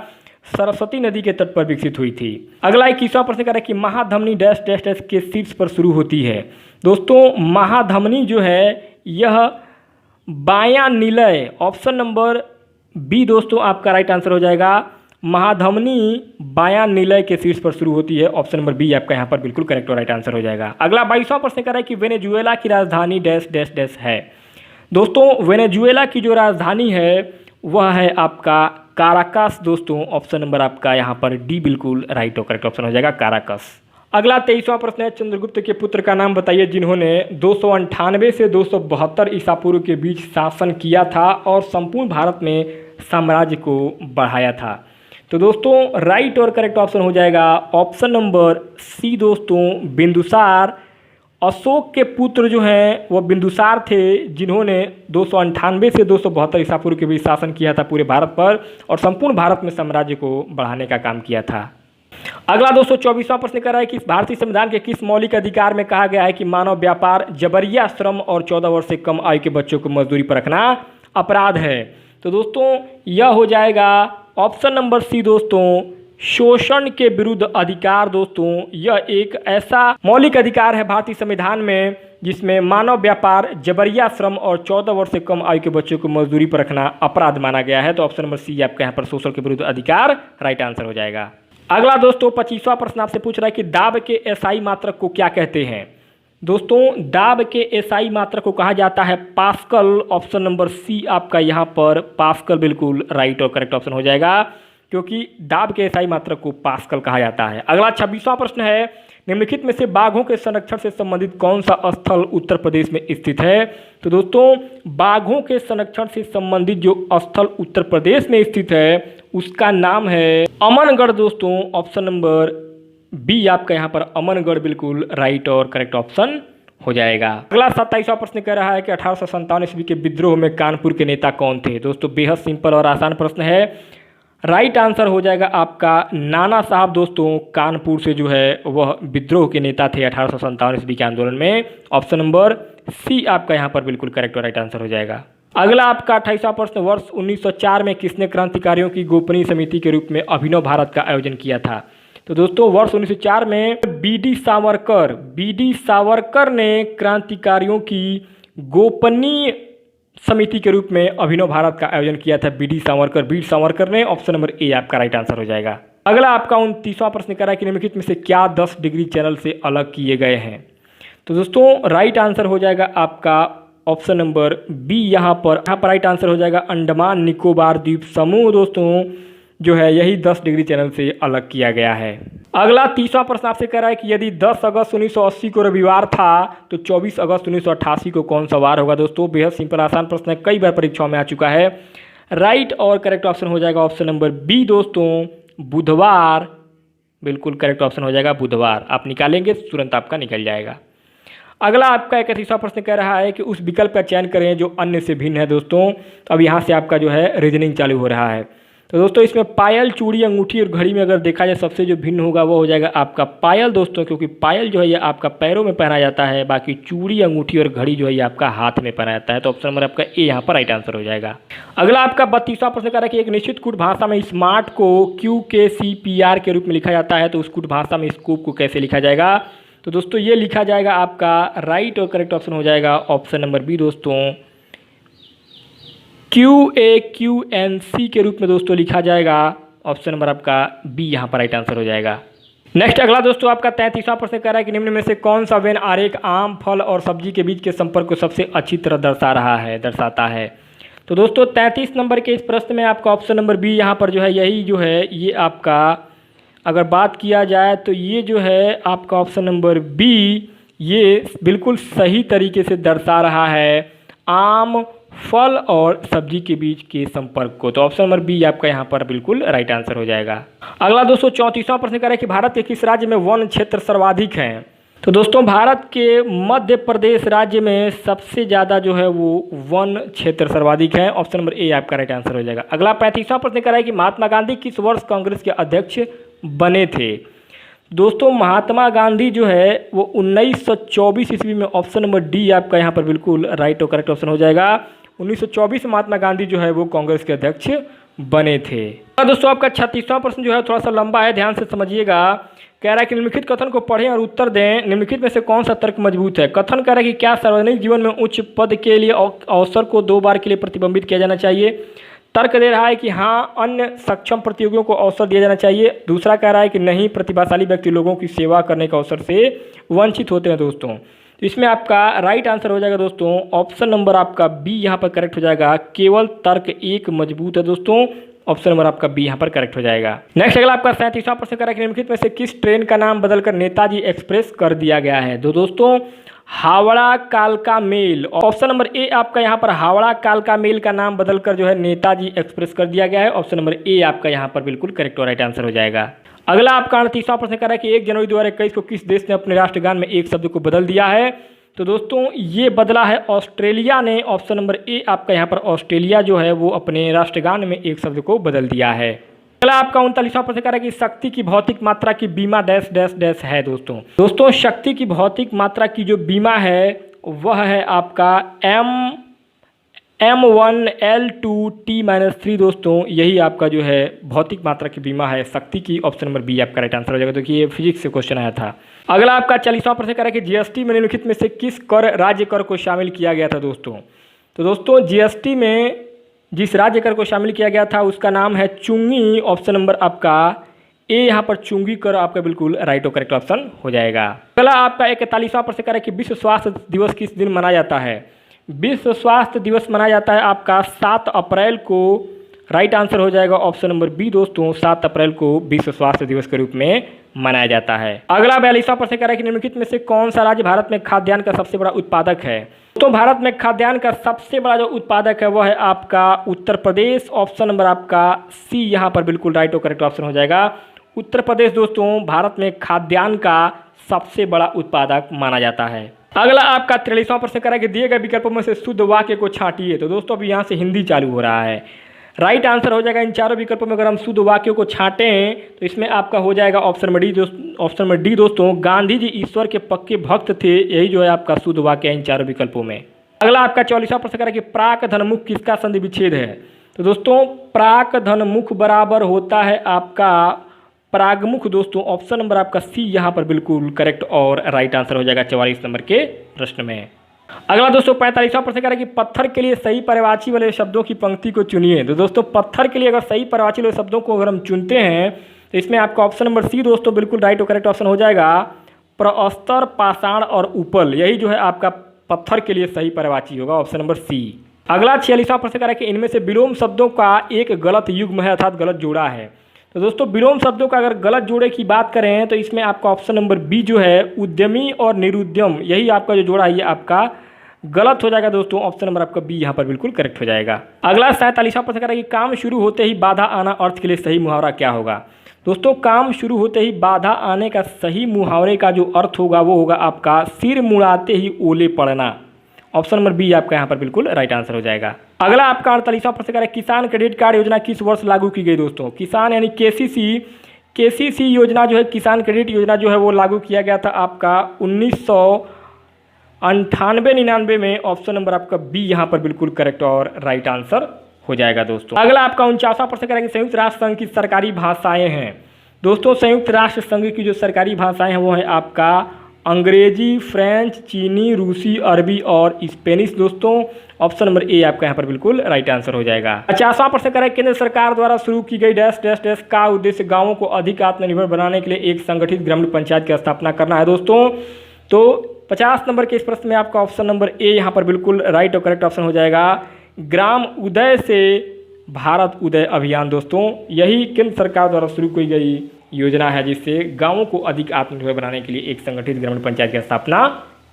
सरस्वती नदी के तट पर विकसित हुई थी। अगला 21वां प्रश्न कर रहा है कि महाधमनी डैश डैश डैश के शीर्ष पर शुरू होती है। दोस्तों महाधमनी जो है यह बायां निलय, ऑप्शन नंबर बी दोस्तों आपका राइट आंसर हो जाएगा। महाधमनी बायां निलय के शीर्ष पर शुरू होती है। ऑप्शन नंबर बी आपका यहाँ पर बिल्कुल करेक्ट और राइट आंसर हो जाएगा। अगला 22वां प्रश्न कर रहा है कि वेनेजुएला की राजधानी डैश डैश डैश है। दोस्तों वेनेजुएला की जो राजधानी है वह है आपका काराकस। दोस्तों ऑप्शन नंबर आपका यहाँ पर डी बिल्कुल राइट और करेक्ट ऑप्शन हो जाएगा, काराकस। अगला 23वां प्रश्न है चंद्रगुप्त के पुत्र का नाम बताइए जिन्होंने 298 से 272 ईसा पूर्व के बीच शासन किया था और संपूर्ण भारत में साम्राज्य को बढ़ाया था। तो दोस्तों राइट और करेक्ट ऑप्शन हो जाएगा ऑप्शन नंबर सी दोस्तों बिंदुसार। अशोक के पुत्र जो हैं वह बिंदुसार थे जिन्होंने 298 से 272 ईसा पूर्व के बीच शासन किया था पूरे भारत पर और संपूर्ण भारत में साम्राज्य को बढ़ाने का काम किया था। अगला 224वां प्रश्न कर रहा है कि भारतीय संविधान के किस मौलिक अधिकार में कहा गया है कि मानव व्यापार, जबरिया श्रम और 14 वर्ष से कम आयु के बच्चों को मजदूरी पर रखना अपराध है। तो दोस्तों यह हो जाएगा ऑप्शन नंबर सी दोस्तों शोषण के विरुद्ध अधिकार। दोस्तों यह एक ऐसा मौलिक अधिकार है भारतीय संविधान में जिसमें मानव व्यापार, जबरिया श्रम और 14 वर्ष से कम आयु के बच्चों को मजदूरी पर रखना अपराध माना गया है। तो ऑप्शन नंबर सी आपका यहाँ पर शोषण के विरुद्ध अधिकार राइट आंसर हो जाएगा। अगला दोस्तों 25वां प्रश्न आपसे पूछ रहा है कि दाब के एसआई मात्रक को क्या कहते हैं। दोस्तों दाब के एसआई मात्रक को कहा जाता है पास्कल। ऑप्शन नंबर सी आपका यहाँ पर पास्कल बिल्कुल राइट और करेक्ट ऑप्शन हो जाएगा। क्योंकि दाब के SI मात्रक को पास्कल कहा जाता है। अगला 26वां प्रश्न है, निम्नलिखित में से बाघों के संरक्षण से संबंधित कौन सा स्थल उत्तर प्रदेश में स्थित है? तो दोस्तों बाघों के संरक्षण से संबंधित जो स्थल उत्तर प्रदेश में स्थित है उसका नाम है अमनगढ़ दोस्तों। ऑप्शन नंबर बी आपका यहाँ पर अमनगढ़ बिल्कुल राइट और करेक्ट ऑप्शन हो जाएगा। अगला 27वां प्रश्न कह रहा है कि 1857 ईस्वी के विद्रोह में कानपुर के नेता कौन थे? दोस्तों बेहद सिंपल और आसान प्रश्न है। राइट आंसर हो जाएगा आपका नाना साहब दोस्तों, कानपुर से जो है वह विद्रोह के नेता थे 1857 ईस्वी के आंदोलन में। ऑप्शन नंबर सी आपका यहाँ पर बिल्कुल करेक्ट और राइट आंसर हो जाएगा। अगला आपका 28वां प्रश्न, वर्ष 1904 में किसने क्रांतिकारियों की गोपनीय समिति के रूप में अभिनव भारत का आयोजन किया था? तो दोस्तों वर्ष 1904 में बी डी सावरकर ने क्रांतिकारियों की गोपनीय समिति के रूप में अभिनव भारत का आयोजन किया था। वीर सावरकर ने। ऑप्शन नंबर ए आपका राइट आंसर हो जाएगा। अगला आपका 29वां प्रश्न कह रहा है कि निम्नलिखित में से क्या 10 डिग्री चैनल से अलग किए गए हैं? तो दोस्तों राइट आंसर हो जाएगा आपका ऑप्शन नंबर बी। यहाँ पर राइट आंसर हो जाएगा अंडमान निकोबार द्वीप समूह दोस्तों जो है यही 10 डिग्री चैनल से अलग किया गया है। अगला 30वां प्रश्न आपसे कह रहा है कि यदि 10 अगस्त 1980 को रविवार था तो 24 अगस्त 1988 को कौन सा वार होगा? दोस्तों बेहद सिंपल आसान प्रश्न है, कई बार परीक्षाओं में आ चुका है। राइट और करेक्ट ऑप्शन हो जाएगा ऑप्शन नंबर बी दोस्तों, बुधवार बिल्कुल करेक्ट ऑप्शन हो जाएगा बुधवार। आप निकालेंगे तुरंत आपका निकल जाएगा। अगला आपका 31वां प्रश्न कह रहा है कि उस विकल्प का चयन करें जो अन्य से भिन्न है। दोस्तों अब यहाँ से आपका जो है रीजनिंग चालू हो रहा है। तो दोस्तों इसमें पायल, चूड़ी, अंगूठी और घड़ी में अगर देखा जाए सबसे जो भिन्न होगा वो हो जाएगा आपका पायल दोस्तों, क्योंकि पायल जो है ये आपका पैरों में पहना जाता है, बाकी चूड़ी, अंगूठी और घड़ी जो है ये आपका हाथ में पहना जाता है। तो ऑप्शन नंबर आपका ए यहाँ पर राइट आंसर हो जाएगा। अगला आपका 32वां प्रश्न कह रहा है कि एक निश्चित कूट भाषा में स्मार्ट को QKCPR के रूप में लिखा जाता है, तो उस कूट भाषा में स्कूप को कैसे लिखा जाएगा? तो दोस्तों ये लिखा जाएगा आपका राइट और करेक्ट ऑप्शन हो जाएगा ऑप्शन नंबर बी दोस्तों, QAQNC के रूप में दोस्तों लिखा जाएगा। ऑप्शन नंबर आपका बी यहाँ पर राइट आंसर हो जाएगा। नेक्स्ट अगला दोस्तों आपका 33वां प्रश्न कह रहा है कि निम्न में से कौन सा वेन आरेख आम, फल और सब्जी के बीच के संपर्क को सबसे अच्छी तरह दर्शाता है? तो दोस्तों 33 नंबर के इस प्रश्न में आपका ऑप्शन नंबर बी यहाँ पर जो है यही जो है ये आपका अगर बात किया जाए तो ये जो है आपका ऑप्शन नंबर बी ये बिल्कुल सही तरीके से दर्शा रहा है आम, फल और सब्जी के बीच के संपर्क को। तो ऑप्शन नंबर बी आपका यहाँ पर बिल्कुल राइट आंसर हो जाएगा। अगला दोस्तों 34वां प्रश्न कह रहा है कि भारत के किस राज्य में वन क्षेत्र सर्वाधिक हैं? तो दोस्तों भारत के मध्य प्रदेश राज्य में सबसे ज़्यादा जो है वो वन क्षेत्र सर्वाधिक है। ऑप्शन नंबर ए आपका राइट आंसर हो जाएगा। अगला 35वां प्रश्न कह रहा है कि महात्मा गांधी किस वर्ष कांग्रेस के अध्यक्ष बने थे? दोस्तों महात्मा गांधी जो है वो 1924 ईस्वी में। ऑप्शन नंबर डी आपका यहाँ पर बिल्कुल राइट और करेक्ट ऑप्शन हो जाएगा। 1924 में महात्मा गांधी जो है वो कांग्रेस के अध्यक्ष बने थे। दोस्तों आपका 36वां प्रश्न जो है थोड़ा सा लंबा है, ध्यान से समझिएगा। कह रहा है कि निम्नलिखित कथन को पढ़ें और उत्तर दें। निम्नलिखित में से कौन सा तर्क मजबूत है? कथन कह रहा है कि क्या सार्वजनिक जीवन में उच्च पद के लिए अवसर को 2 बार के लिए प्रतिबंधित किया जाना चाहिए? तर्क दे रहा है कि हाँ, अन्य सक्षम प्रतियोगियों को अवसर दिया जाना चाहिए। दूसरा कह रहा है कि नहीं, प्रतिभाशाली व्यक्ति लोगों की सेवा करने के अवसर से वंचित होते हैं। दोस्तों इसमें आपका राइट आंसर हो जाएगा दोस्तों ऑप्शन नंबर आपका बी यहाँ पर करेक्ट हो जाएगा। केवल तर्क एक मजबूत है दोस्तों। ऑप्शन नंबर आपका बी यहाँ पर करेक्ट हो जाएगा। नेक्स्ट अगला आपका 37वां प्रश्न कह रहा है कि निम्नलिखित में से किस ट्रेन का नाम बदलकर नेताजी एक्सप्रेस कर दिया गया है? तो दोस्तों हावड़ा कालका मेल। ऑप्शन नंबर ए आपका यहाँ पर हावड़ा कालका मेल का नाम बदलकर जो है नेताजी एक्सप्रेस कर दिया गया है। ऑप्शन नंबर ए आपका यहाँ पर बिल्कुल करेक्ट और राइट आंसर हो जाएगा। अगला आपका 38वां प्रश्न कर रहा है कि 1 जनवरी 2021 को किस देश ने अपने राष्ट्रगान में एक शब्द को बदल दिया है? तो दोस्तों ये बदला है ऑस्ट्रेलिया ने। ऑप्शन नंबर ए आपका यहाँ पर ऑस्ट्रेलिया जो है वो अपने राष्ट्रगान में एक शब्द को बदल दिया है। अगला आपका 39वां प्रश्न कर रहा है कि शक्ति की भौतिक मात्रा की बीमा डैश डैश डैश है। दोस्तों शक्ति की भौतिक मात्रा की जो बीमा है वह है आपका M1L2T-3। दोस्तों यही आपका जो है भौतिक मात्रा की बीमा है शक्ति की। ऑप्शन नंबर बी आपका राइट आंसर हो जाएगा। देखिए ये फिजिक्स से क्वेश्चन आया था। अगला आपका 40वां प्रश्न कर रहा है कि जीएसटी में निम्नलिखित में से किस कर राज्य कर को शामिल किया गया था? दोस्तों जीएसटी में जिस राज्य कर को शामिल किया गया था उसका नाम है चुंगी। ऑप्शन नंबर आपका ए यहाँ पर चुंगी कर आपका बिल्कुल राइट और करेक्ट ऑप्शन हो जाएगा। अगला आपका 41वां प्रश्न कर रहा है कि विश्व स्वास्थ्य दिवस किस दिन मनाया जाता है? विश्व स्वास्थ्य दिवस मनाया जाता है आपका 7 अप्रैल को राइट आंसर हो जाएगा ऑप्शन नंबर बी दोस्तों, 7 अप्रैल को विश्व स्वास्थ्य दिवस के रूप में मनाया जाता है। अगला 42वां प्रश्न कह रहा है कि निम्नलिखित में से कौन सा राज्य भारत में खाद्यान्न का सबसे बड़ा उत्पादक है। तो भारत में खाद्यान्न का सबसे बड़ा जो उत्पादक है वह है आपका उत्तर प्रदेश। ऑप्शन नंबर आपका सी यहाँ पर बिल्कुल राइट और करेक्ट ऑप्शन हो जाएगा। उत्तर प्रदेश दोस्तों भारत में खाद्यान्न का सबसे बड़ा उत्पादक माना जाता है। अगला आपका 43वां प्रश्न कह रहा है कि दिए गए विकल्पों में से शुद्ध वाक्य को छांटिए। तो दोस्तों अभी यहाँ से हिंदी चालू हो रहा है। राइट आंसर हो जाएगा इन चारों विकल्पों में अगर हम शुद्ध वाक्यों को छांटें तो इसमें आपका हो जाएगा ऑप्शन नंबर डी दोस्तों, गांधी जी ईश्वर के पक्के भक्त थे। यही जो है आपका शुद्ध वाक्य है इन चारों विकल्पों में। अगला आपका 44वां प्रश्न कह रहा है कि प्राक धनमुख किसका संधि विच्छेद है। तो दोस्तों प्राक धनमुख बराबर होता है आपका प्रागमुख दोस्तों। ऑप्शन नंबर आपका सी यहाँ पर बिल्कुल करेक्ट और राइट आंसर हो जाएगा 44 नंबर के प्रश्न में। अगला दोस्तों 45वां प्रश्न कह रहा है कि पत्थर के लिए सही पर्यायवाची वाले शब्दों की पंक्ति को चुनिए। तो दोस्तों पत्थर के लिए अगर सही पर्यायवाची वाले शब्दों को अगर हम चुनते हैं तो इसमें आपका ऑप्शन नंबर सी दोस्तों बिल्कुल राइट और करेक्ट ऑप्शन हो जाएगा, प्रस्तर, पाषाण और उपल। यही जो है आपका पत्थर के लिए सही पर्यायवाची होगा, ऑप्शन नंबर सी। अगला 46वां प्रश्न कह रहा है कि इनमें से विलोम शब्दों का एक गलत युग्म है अर्थात गलत जोड़ा है। तो दोस्तों विलोम शब्दों का अगर गलत जोड़े की बात करें तो इसमें आपका ऑप्शन नंबर बी जो है उद्यमी और निरुद्यम, यही आपका जो जोड़ा है ये आपका गलत हो जाएगा दोस्तों। ऑप्शन नंबर आपका बी यहाँ पर बिल्कुल करेक्ट हो जाएगा। अगला 47वां प्रश्न कह रहा है कि काम शुरू होते ही बाधा आना अर्थ के लिए सही मुहावरा क्या होगा। दोस्तों काम शुरू होते ही बाधा आने का सही मुहावरे का जो अर्थ होगा वो होगा आपका सिर मुड़ाते ही ओले पड़ना। ऑप्शन नंबर बी आपका यहाँ पर बिल्कुल राइट आंसर हो जाएगा। अगला आपका 48वां प्रश्न कह रहा है किसान क्रेडिट कार्ड योजना किस वर्ष लागू की गई। दोस्तों किसान यानी केसीसी योजना जो है, किसान क्रेडिट योजना जो है वो लागू किया गया था आपका 1998-99 में। ऑप्शन नंबर आपका बी यहाँ पर बिल्कुल करेक्ट और राइट आंसर हो जाएगा दोस्तों। अगला आपका 49वां प्रश्न कह रहा है कि संयुक्त राष्ट्र संघ की सरकारी भाषाएं हैं। दोस्तों संयुक्त राष्ट्र संघ की जो सरकारी भाषाएं हैं वो है आपका अंग्रेजी, फ्रेंच, चीनी, रूसी, अरबी और स्पेनिश दोस्तों। ऑप्शन नंबर ए आपका यहाँ पर बिल्कुल राइट आंसर हो जाएगा। 50वां प्रश्न कह रहा है केंद्र सरकार द्वारा शुरू की गई डैश डैश डैश का उद्देश्य गांवों को अधिक आत्मनिर्भर बनाने के लिए एक संगठित ग्रामीण पंचायत की स्थापना करना है दोस्तों। तो 50 नंबर के इस प्रश्न में आपका ऑप्शन नंबर ए यहाँ पर बिल्कुल राइट और करेक्ट ऑप्शन हो जाएगा, ग्राम उदय से भारत उदय अभियान दोस्तों। यही केंद्र सरकार द्वारा शुरू की गई योजना है जिससे गांवों को अधिक आत्मनिर्भर बनाने के लिए एक संगठित ग्रामीण पंचायत की स्थापना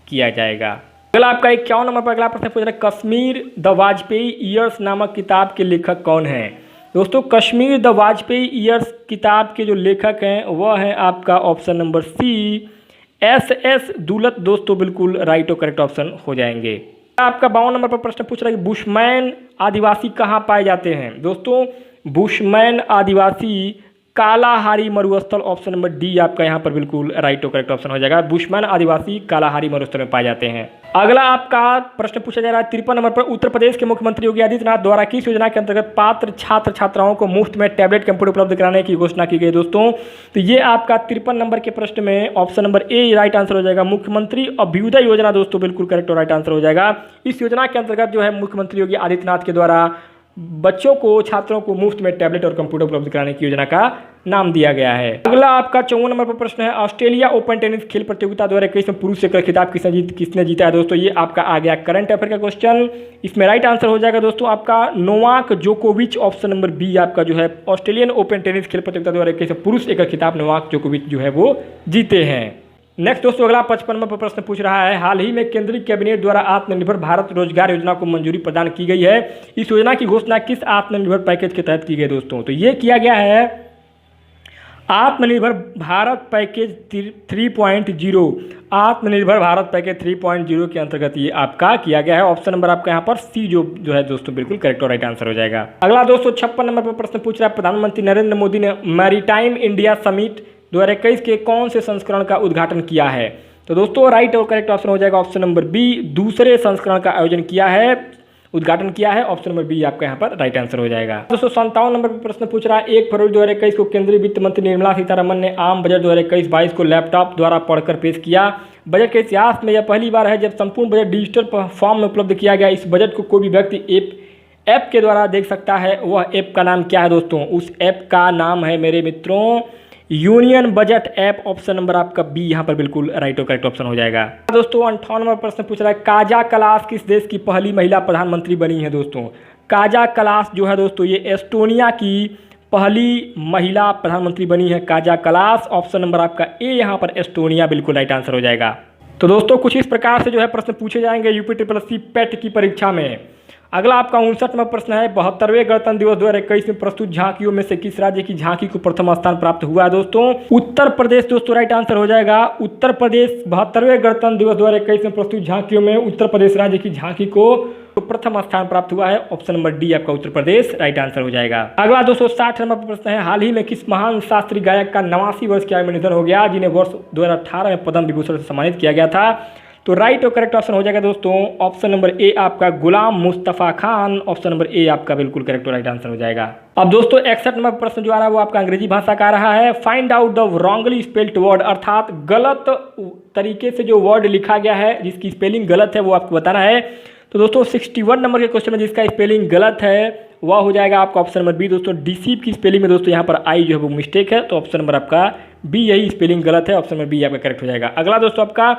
किया जाएगा। अगला आपका 51 नंबर पर अगला प्रश्न पूछ रहा है कश्मीर द वाजपेयी ईयर्स नामक किताब के लेखक कौन हैं। दोस्तों कश्मीर द वाजपेयी ईयर्स किताब के जो लेखक हैं वह हैं आपका option number C S Dulat दोस्तों, बिल्कुल राइट और करेक्ट ऑप्शन हो जाएंगे। आपका 52 नंबर पर प्रश्न पूछ रहा है कि बुशमैन आदिवासी कहाँ पाए जाते हैं। दोस्तों बुशमैन आदिवासी कालाहारी मरुस्थल, ऑप्शन नंबर डी आपका यहाँ पर बिल्कुल राइट और करेक्ट ऑप्शन हो जाएगा। बुशमैन आदिवासी कालाहारी मरुस्थल में पाए जाते हैं। अगला आपका प्रश्न पूछा जा रहा है 53 नंबर पर उत्तर प्रदेश के मुख्यमंत्री योगी आदित्यनाथ द्वारा किस योजना के अंतर्गत पात्र छात्र छात्राओं को मुफ्त में टैबलेट कंप्यूटर उपलब्ध कराने की घोषणा की गई दोस्तों। तो ये आपका 53 नंबर के प्रश्न में ऑप्शन नंबर ए राइट आंसर हो जाएगा, मुख्यमंत्री अभ्युदय योजना दोस्तों, बिल्कुल करेक्ट और राइट आंसर हो जाएगा। इस योजना के अंतर्गत जो है मुख्यमंत्री योगी आदित्यनाथ के द्वारा बच्चों को, छात्रों को मुफ्त में टैबलेट और कंप्यूटर उपलब्ध कराने की योजना का नाम दिया गया है। अगला आपका 54 नंबर पर प्रश्न है ऑस्ट्रेलिया ओपन टेनिस खेल प्रतियोगिता द्वारा 21वें पुरुष एकल खिताब किसने जीता है। दोस्तों ये आपका आ गया करंट अफेयर का क्वेश्चन। इसमें राइट आंसर हो जाएगा दोस्तों आपका नोवाक जोकोविच, ऑप्शन नंबर बी आपका जो है ऑस्ट्रेलियन ओपन टेनिस खेल प्रतियोगिता द्वारा 21वें पुरुष एकल खिताब नोवाक जोकोविच जो है वो जीते हैं। नेक्स्ट दोस्तों अगला 55 नंबर पर प्रश्न पूछ रहा है हाल ही में केंद्रीय कैबिनेट द्वारा आत्मनिर्भर भारत रोजगार योजना को मंजूरी प्रदान की गई है। इस योजना की घोषणा किस आत्मनिर्भर पैकेज के तहत की गई दोस्तों। तो ये किया गया है आत्मनिर्भर भारत पैकेज 3.0, आत्मनिर्भर भारत पैकेज 3.0 के अंतर्गत ये आपका किया गया है। ऑप्शन नंबर आपका यहाँ पर सी जो है दोस्तों बिल्कुल करेक्ट और राइट आंसर हो जाएगा। अगला दोस्तों 56 नंबर पर प्रश्न पूछ रहा है प्रधानमंत्री नरेंद्र मोदी ने मैरीटाइम इंडिया समिट 2021 के कौन से संस्करण का उद्घाटन किया है। तो दोस्तों राइट और करेक्ट ऑप्शन हो जाएगा ऑप्शन नंबर बी, दूसरे संस्करण का आयोजन किया है, उद्घाटन किया है। ऑप्शन नंबर बी आपका यहाँ पर राइट आंसर हो जाएगा। दोस्तों 57 नंबर पर प्रश्न पूछ रहा है 1 फरवरी 2021 को केंद्रीय वित्त मंत्री निर्मला सीतारमण ने आम बजट 2021-22 को लैपटॉप द्वारा पढ़कर पेश किया। बजट के इतिहास में यह पहली बार है जब संपूर्ण बजट डिजिटल फॉर्म में उपलब्ध किया गया। इस बजट को कोई भी व्यक्ति ऐप के द्वारा देख सकता है। वह ऐप का नाम क्या है दोस्तों। उस ऐप का नाम है मेरे मित्रों union budget app. Option number आपका बी यहाँ पर बिल्कुल राइट और करेक्ट ऑप्शन हो जाएगा। दोस्तों 58 नंबर प्रश्न पूछ रहा है काजा कलास किस देश की पहली महिला प्रधानमंत्री बनी है। दोस्तों काजा कलास जो है दोस्तों ये एस्टोनिया की पहली महिला प्रधानमंत्री बनी है, काजा कलास। ऑप्शन नंबर आपका ए यहाँ पर एस्टोनिया बिल्कुल राइट आंसर हो जाएगा। तो दोस्तों कुछ इस प्रकार से जो है प्रश्न पूछे जाएंगे यूपी पेट की परीक्षा में। अगला आपका 59वां प्रश्न है, 72वें गणतंत्र दिवस 2021 में प्रस्तुत झांकियों में से किस राज्य की झांकी को प्रथम स्थान प्राप्त हुआ है दोस्तों? उत्तर प्रदेश दोस्तों राइट आंसर हो जाएगा। उत्तर प्रदेश 72वें गणतंत्र दिवस 2021 में प्रस्तुत झांकियों में उत्तर प्रदेश राज्य की झांकी को प्रथम स्थान प्राप्त हुआ है। ऑप्शन नंबर डी आपका उत्तर प्रदेश राइट आंसर हो जाएगा। अगला 260 नंबर प्रश्न है, हाल ही में किस महान शास्त्रीय गायक का 89 वर्ष की आयु में निधन हो गया, जिन्हें वर्ष 2018 में पद्म विभूषण से सम्मानित किया गया था? तो राइट और करेक्ट ऑप्शन हो जाएगा दोस्तों ऑप्शन नंबर ए आपका Ghulam Mustafa Khan. Option number A आपका बिल्कुल करेक्ट और राइट आंसर हो जाएगा। अब दोस्तों 61 नंबर प्रश्न जो आ रहा है वो आपका अंग्रेजी भाषा का आ रहा है। Find out the wrongly spelled word, अर्थात गलत तरीके से जो वर्ड लिखा गया है जिसकी स्पेलिंग गलत है वो आपको बताना है। तो दोस्तों 61 नंबर के क्वेश्चन में जिसका स्पेलिंग गलत है वह हो जाएगा आपका ऑप्शन नंबर बी। दोस्तों डिसीव की स्पेलिंग में दोस्तों यहाँ पर आई जो है वो मिस्टेक है, तो ऑप्शन नंबर आपका बी यही स्पेलिंग गलत है। ऑप्शन नंबर बी आपका करेक्ट हो जाएगा। अगला दोस्तों आपका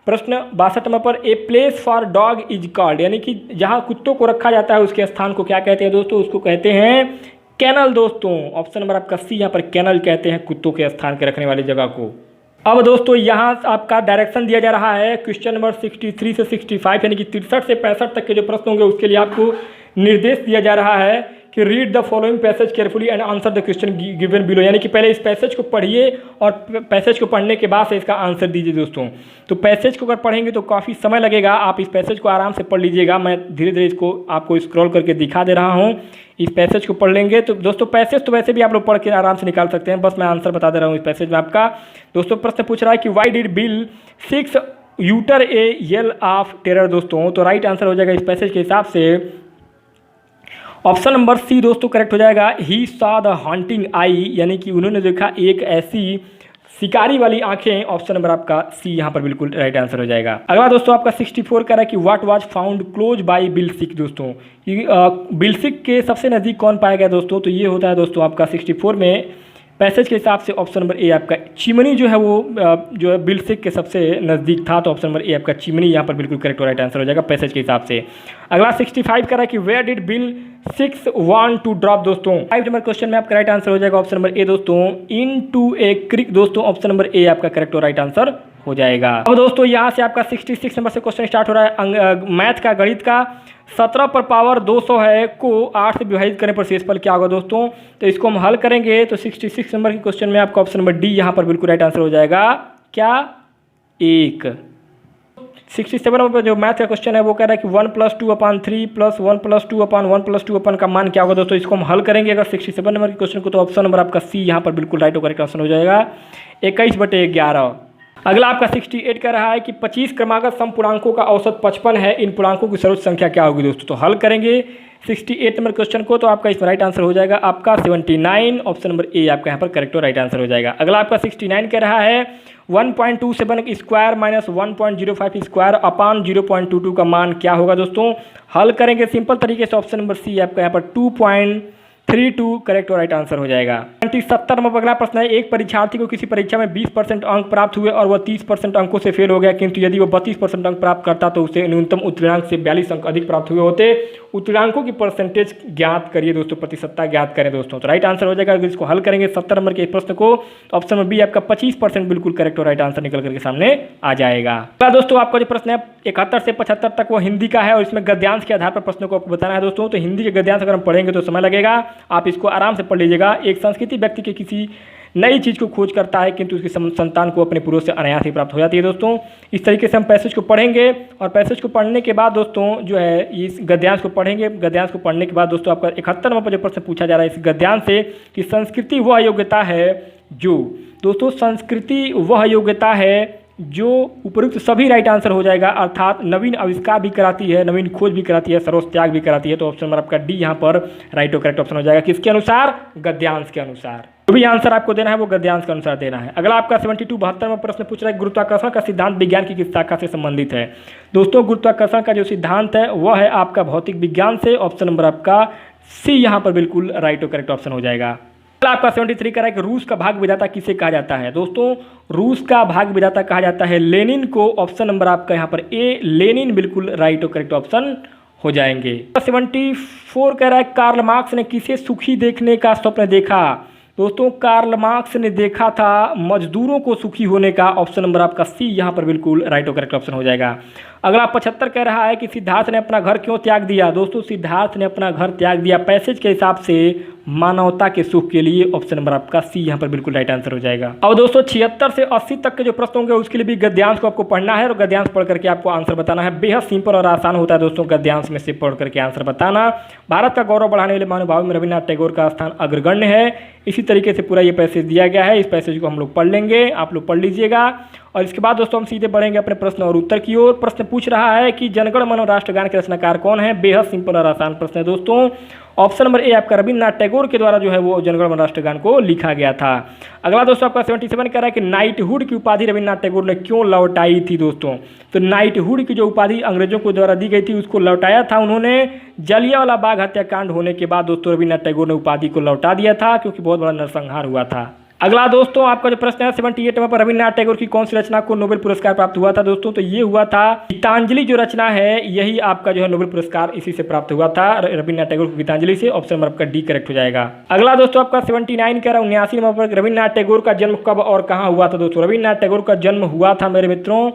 प्रश्न 62 नंबर पर, a place for dog is called, यानी कि जहाँ कुत्तों को रखा जाता है उसके स्थान को क्या कहते हैं दोस्तों? उसको कहते हैं कैनल दोस्तों। ऑप्शन नंबर आपका सी यहाँ पर कैनल कहते हैं कुत्तों के स्थान के रखने वाली जगह को। अब दोस्तों यहाँ आपका डायरेक्शन दिया जा रहा है क्वेश्चन नंबर 63 से 65 यानी कि 63 से 65 तक के जो प्रश्न होंगे उसके लिए आपको निर्देश दिया जा रहा है कि read the following passage carefully and answer the question given below, यानी कि पहले इस पैसेज को पढ़िए और पैसेज को पढ़ने के बाद से इसका आंसर दीजिए दोस्तों। तो पैसेज को अगर पढ़ेंगे तो काफ़ी समय लगेगा, आप इस पैसेज को आराम से पढ़ लीजिएगा। मैं धीरे धीरे इसको आपको स्क्रॉल करके दिखा दे रहा हूँ। इस पैसेज को पढ़ लेंगे तो दोस्तों पैसेज तो वैसे भी आप लोग पढ़ के आराम से निकाल सकते हैं, बस मैं आंसर बता दे रहा हूँ इस पैसेज में आपका। दोस्तों प्रश्न पूछ रहा है कि why did bill 6 utter a yell of terror दोस्तों? तो राइट आंसर हो जाएगा इस पैसेज के हिसाब से ऑप्शन नंबर सी दोस्तों करेक्ट हो जाएगा। ही सॉ द हॉन्टिंग आई, यानी कि उन्होंने देखा एक ऐसी शिकारी वाली आंखें। ऑप्शन नंबर आपका सी यहाँ पर बिल्कुल राइट आंसर हो जाएगा। अगला दोस्तों आपका 64 का रहा है कि what was found close by Bill Sikes दोस्तों? बिलसिक के सबसे नज़दीक कौन पाया गया दोस्तों? तो ये होता है दोस्तों आपका 64 में पैसेज के हिसाब से ऑप्शन नंबर ए आपका चिमनी जो है वो जो है बिलसिक के सबसे नज़दीक था, तो ऑप्शन नंबर ए आपका चिमनी यहाँ पर बिल्कुल करेक्ट और राइट आंसर हो जाएगा पैसेज के हिसाब से। अगला 65 का रहा है कि where did bill 6 want to drop दोस्तों? 5 नंबर क्वेश्चन में आपका राइट आंसर हो जाएगा ऑप्शन नंबर ए दोस्तों इन टू ए क्रिक दोस्तों। ऑप्शन नंबर ए आपका करेक्ट और राइट आंसर हो जाएगा। अब दोस्तों यहाँ से आपका 66 नंबर से क्वेश्चन स्टार्ट हो रहा है मैथ का, गणित का। 17 पर पावर 200 है को 8 से विभाजित करने पर शेषफल क्या होगा दोस्तों? तो इसको हम हल करेंगे तो 66 नंबर के क्वेश्चन में आपका ऑप्शन नंबर डी यहाँ पर बिल्कुल राइट आंसर हो जाएगा। क्या? 1। 67 नंबर जो मैथ का क्वेश्चन है वो कह रहा है कि 1 + 2/3 + 1 + 2/1 + 2 का मान क्या होगा दोस्तों? इसको हम हल करेंगे अगर 67 नंबर के क्वेश्चन को, तो ऑप्शन नंबर आपका सी यहाँ पर बिल्कुल राइट और करेक्ट ऑप्शन हो जाएगा 21/11। अगला आपका 68 कह रहा है कि 25 क्रमागत समपूर्णांकों का औसत 55 है, इन पूर्णांकों की सर्वोच्च संख्या क्या होगी दोस्तों? तो हल करेंगे 68 नंबर क्वेश्चन को, तो आपका इसमें राइट आंसर हो जाएगा आपका 79। ऑप्शन नंबर ए आपका यहाँ पर करेक्ट और राइट आंसर हो जाएगा। अगला आपका 69 कह रहा है 1.27 स्क्वायर माइनस 1.05 स्क्वायर अपान 0.22 का मान क्या होगा दोस्तों? हल करेंगे सिंपल तरीके से ऑप्शन नंबर सी आपका यहाँ पर 2.32 करेक्ट और राइट आंसर हो जाएगा। 70 नंबर अगला प्रश्न है, एक परीक्षार्थी को किसी परीक्षा में 20% अंक प्राप्त हुए और वह 30% अंकों से फेल हो गया, किंतु यदि वह 32% अंक प्राप्त करता तो उसे न्यूनतम उत्तीर्णांक से 42 अंक अधिक प्राप्त हुए होते। उत्तीर्णांकों की परसेंटेज ज्ञात करिए दोस्तों, प्रतिशतता ज्ञात करें दोस्तों। तो राइट आंसर हो जाएगा अगर इसको हल करेंगे 70 नंबर के प्रश्न को, ऑप्शन नंबर बी आपका 25% बिल्कुल करेक्ट और राइट आंसर निकल करके सामने आ जाएगा। दोस्तों आपका जो प्रश्न है 71 से 75 तक वो हिंदी का है और इसमें गद्यांश के आधार पर प्रश्नों को आपको बताना है दोस्तों। तो हिंदी के गद्यांश अगर हम पढ़ेंगे तो समय लगेगा, आप इसको आराम से पढ़ लीजिएगा। एक संस्कृति व्यक्ति के किसी नई चीज़ को खोज करता है किंतु उसकी संतान को अपने पूर्वज से अनायास ही प्राप्त हो जाती है दोस्तों। इस तरीके से हम पैसेज को पढ़ेंगे और पैसेज को पढ़ने के बाद दोस्तों जो है इस गद्यांश को पढ़ेंगे। गद्यांश को पढ़ने के बाद दोस्तों आपका 71 नंबर पर जो प्रश्न पूछा जा रहा है इस गद्यांश से कि संस्कृति वह योग्यता है जो, दोस्तों संस्कृति वह योग्यता है जो उपयुक्त सभी राइट आंसर हो जाएगा, अर्थात नवीन आविष्कार भी कराती है, नवीन खोज भी कराती है, सर्वोच्च त्याग भी कराती है। तो ऑप्शन नंबर आपका डी यहाँ पर राइट और करेक्ट ऑप्शन हो जाएगा। किसके अनुसार? गद्यांश के अनुसार। जो भी आंसर आपको देना है वो गद्यांश के अनुसार देना है। अगला आपका 72 में प्रश्न पूछ रहा है गुरुत्वाकर्षण का सिद्धांत विज्ञान की किस शाखा से संबंधित है? दोस्तों गुरुत्वाकर्षण का जो सिद्धांत है वह है आपका भौतिक विज्ञान से। ऑप्शन नंबर आपका सी यहाँ पर बिल्कुल राइट और करेक्ट ऑप्शन हो जाएगा। आपका 73 का है कि रूस का भाग विधाता किसे कहा जाता है? दोस्तों रूस का भाग विधाता कहा जाता है लेनिन को। ऑप्शन नंबर आपका यहाँ पर ए लेनिन बिल्कुल राइट और करेक्ट ऑप्शन हो जाएंगे। 74 कह रहा है कार्ल मार्क्स ने किसे सुखी देखने का स्वप्न देखा। दोस्तों कार्ल मार्क्स ने देखा था मजदूरों को सुखी होने का। ऑप्शन नंबर आपका सी यहाँ पर बिल्कुल राइट और करेक्ट ऑप्शन हो जाएगा। अगला 75 कह रहा है कि सिद्धार्थ ने अपना घर क्यों त्याग दिया। दोस्तों सिद्धार्थ ने अपना घर त्याग दिया पैसेज के हिसाब से मानवता के सुख के लिए। ऑप्शन नंबर आपका सी यहाँ पर बिल्कुल राइट आंसर हो जाएगा। अब दोस्तों 76 से 80 तक के जो प्रश्न होंगे उसके लिए भी गद्यांश को आपको पढ़ना है और गद्यांश पढ़ करके आपको आंसर बताना है। बेहद सिंपल और आसान होता है दोस्तों गद्यांश में से पढ़ करके आंसर बताना। भारत का गौरव बढ़ाने वाले महानुभाव में रविन्द्रनाथ टैगोर का स्थान अग्रगण्य है। इसी तरीके से पूरा ये पैसेज दिया गया है। इस पैसेज को हम लोग पढ़ लेंगे, आप लोग पढ़ लीजिएगा। और इसके बाद दोस्तों हम सीधे बढ़ेंगे अपने प्रश्न और उत्तर की ओर। प्रश्न पूछ रहा है कि जनगण मन राष्ट्रगान के रचनाकार कौन है। बेहद सिंपल और आसान प्रश्न है दोस्तों। ऑप्शन नंबर ए आपका रविन्द्रनाथ टैगोर के द्वारा जो है वो जनगण मन राष्ट्रगान को लिखा गया था। अगला दोस्तों आपका 77 कह रहा है कि नाइटहुड की उपाधि रविन्द्रनाथ टैगोर ने क्यों लौटाई थी। दोस्तों तो नाइटहुड की जो उपाधि अंग्रेजों को द्वारा दी गई थी उसको लौटाया था उन्होंने। जलियांवाला बाग हत्याकांड होने के बाद दोस्तों रविन्द्रनाथ टैगोर ने उपाधि को लौटा दिया था क्योंकि बहुत बड़ा नरसंहार हुआ था। अगला दोस्तों आपका जो प्रश्न है 78 नंबर पर रविन्द्रनाथ टैगोर की कौन सी रचना को नोबेल पुरस्कार प्राप्त हुआ था। दोस्तों तो ये हुआ था गीतांजलि जो रचना है यही आपका जो है नोबेल पुरस्कार इसी से प्राप्त हुआ था रविन्द्रनाथ टैगोर को गीतांजलि से। ऑप्शन नंबर आपका डी करेक्ट हो जाएगा। अगला दोस्तों आपका 79 कह रहा है 79 नंबर पर रविन्द्रनाथ टैगोर का जन्म कब और कहाँ हुआ था। दोस्तों रविन्द्रनाथ टैगोर का जन्म हुआ था मेरे मित्रों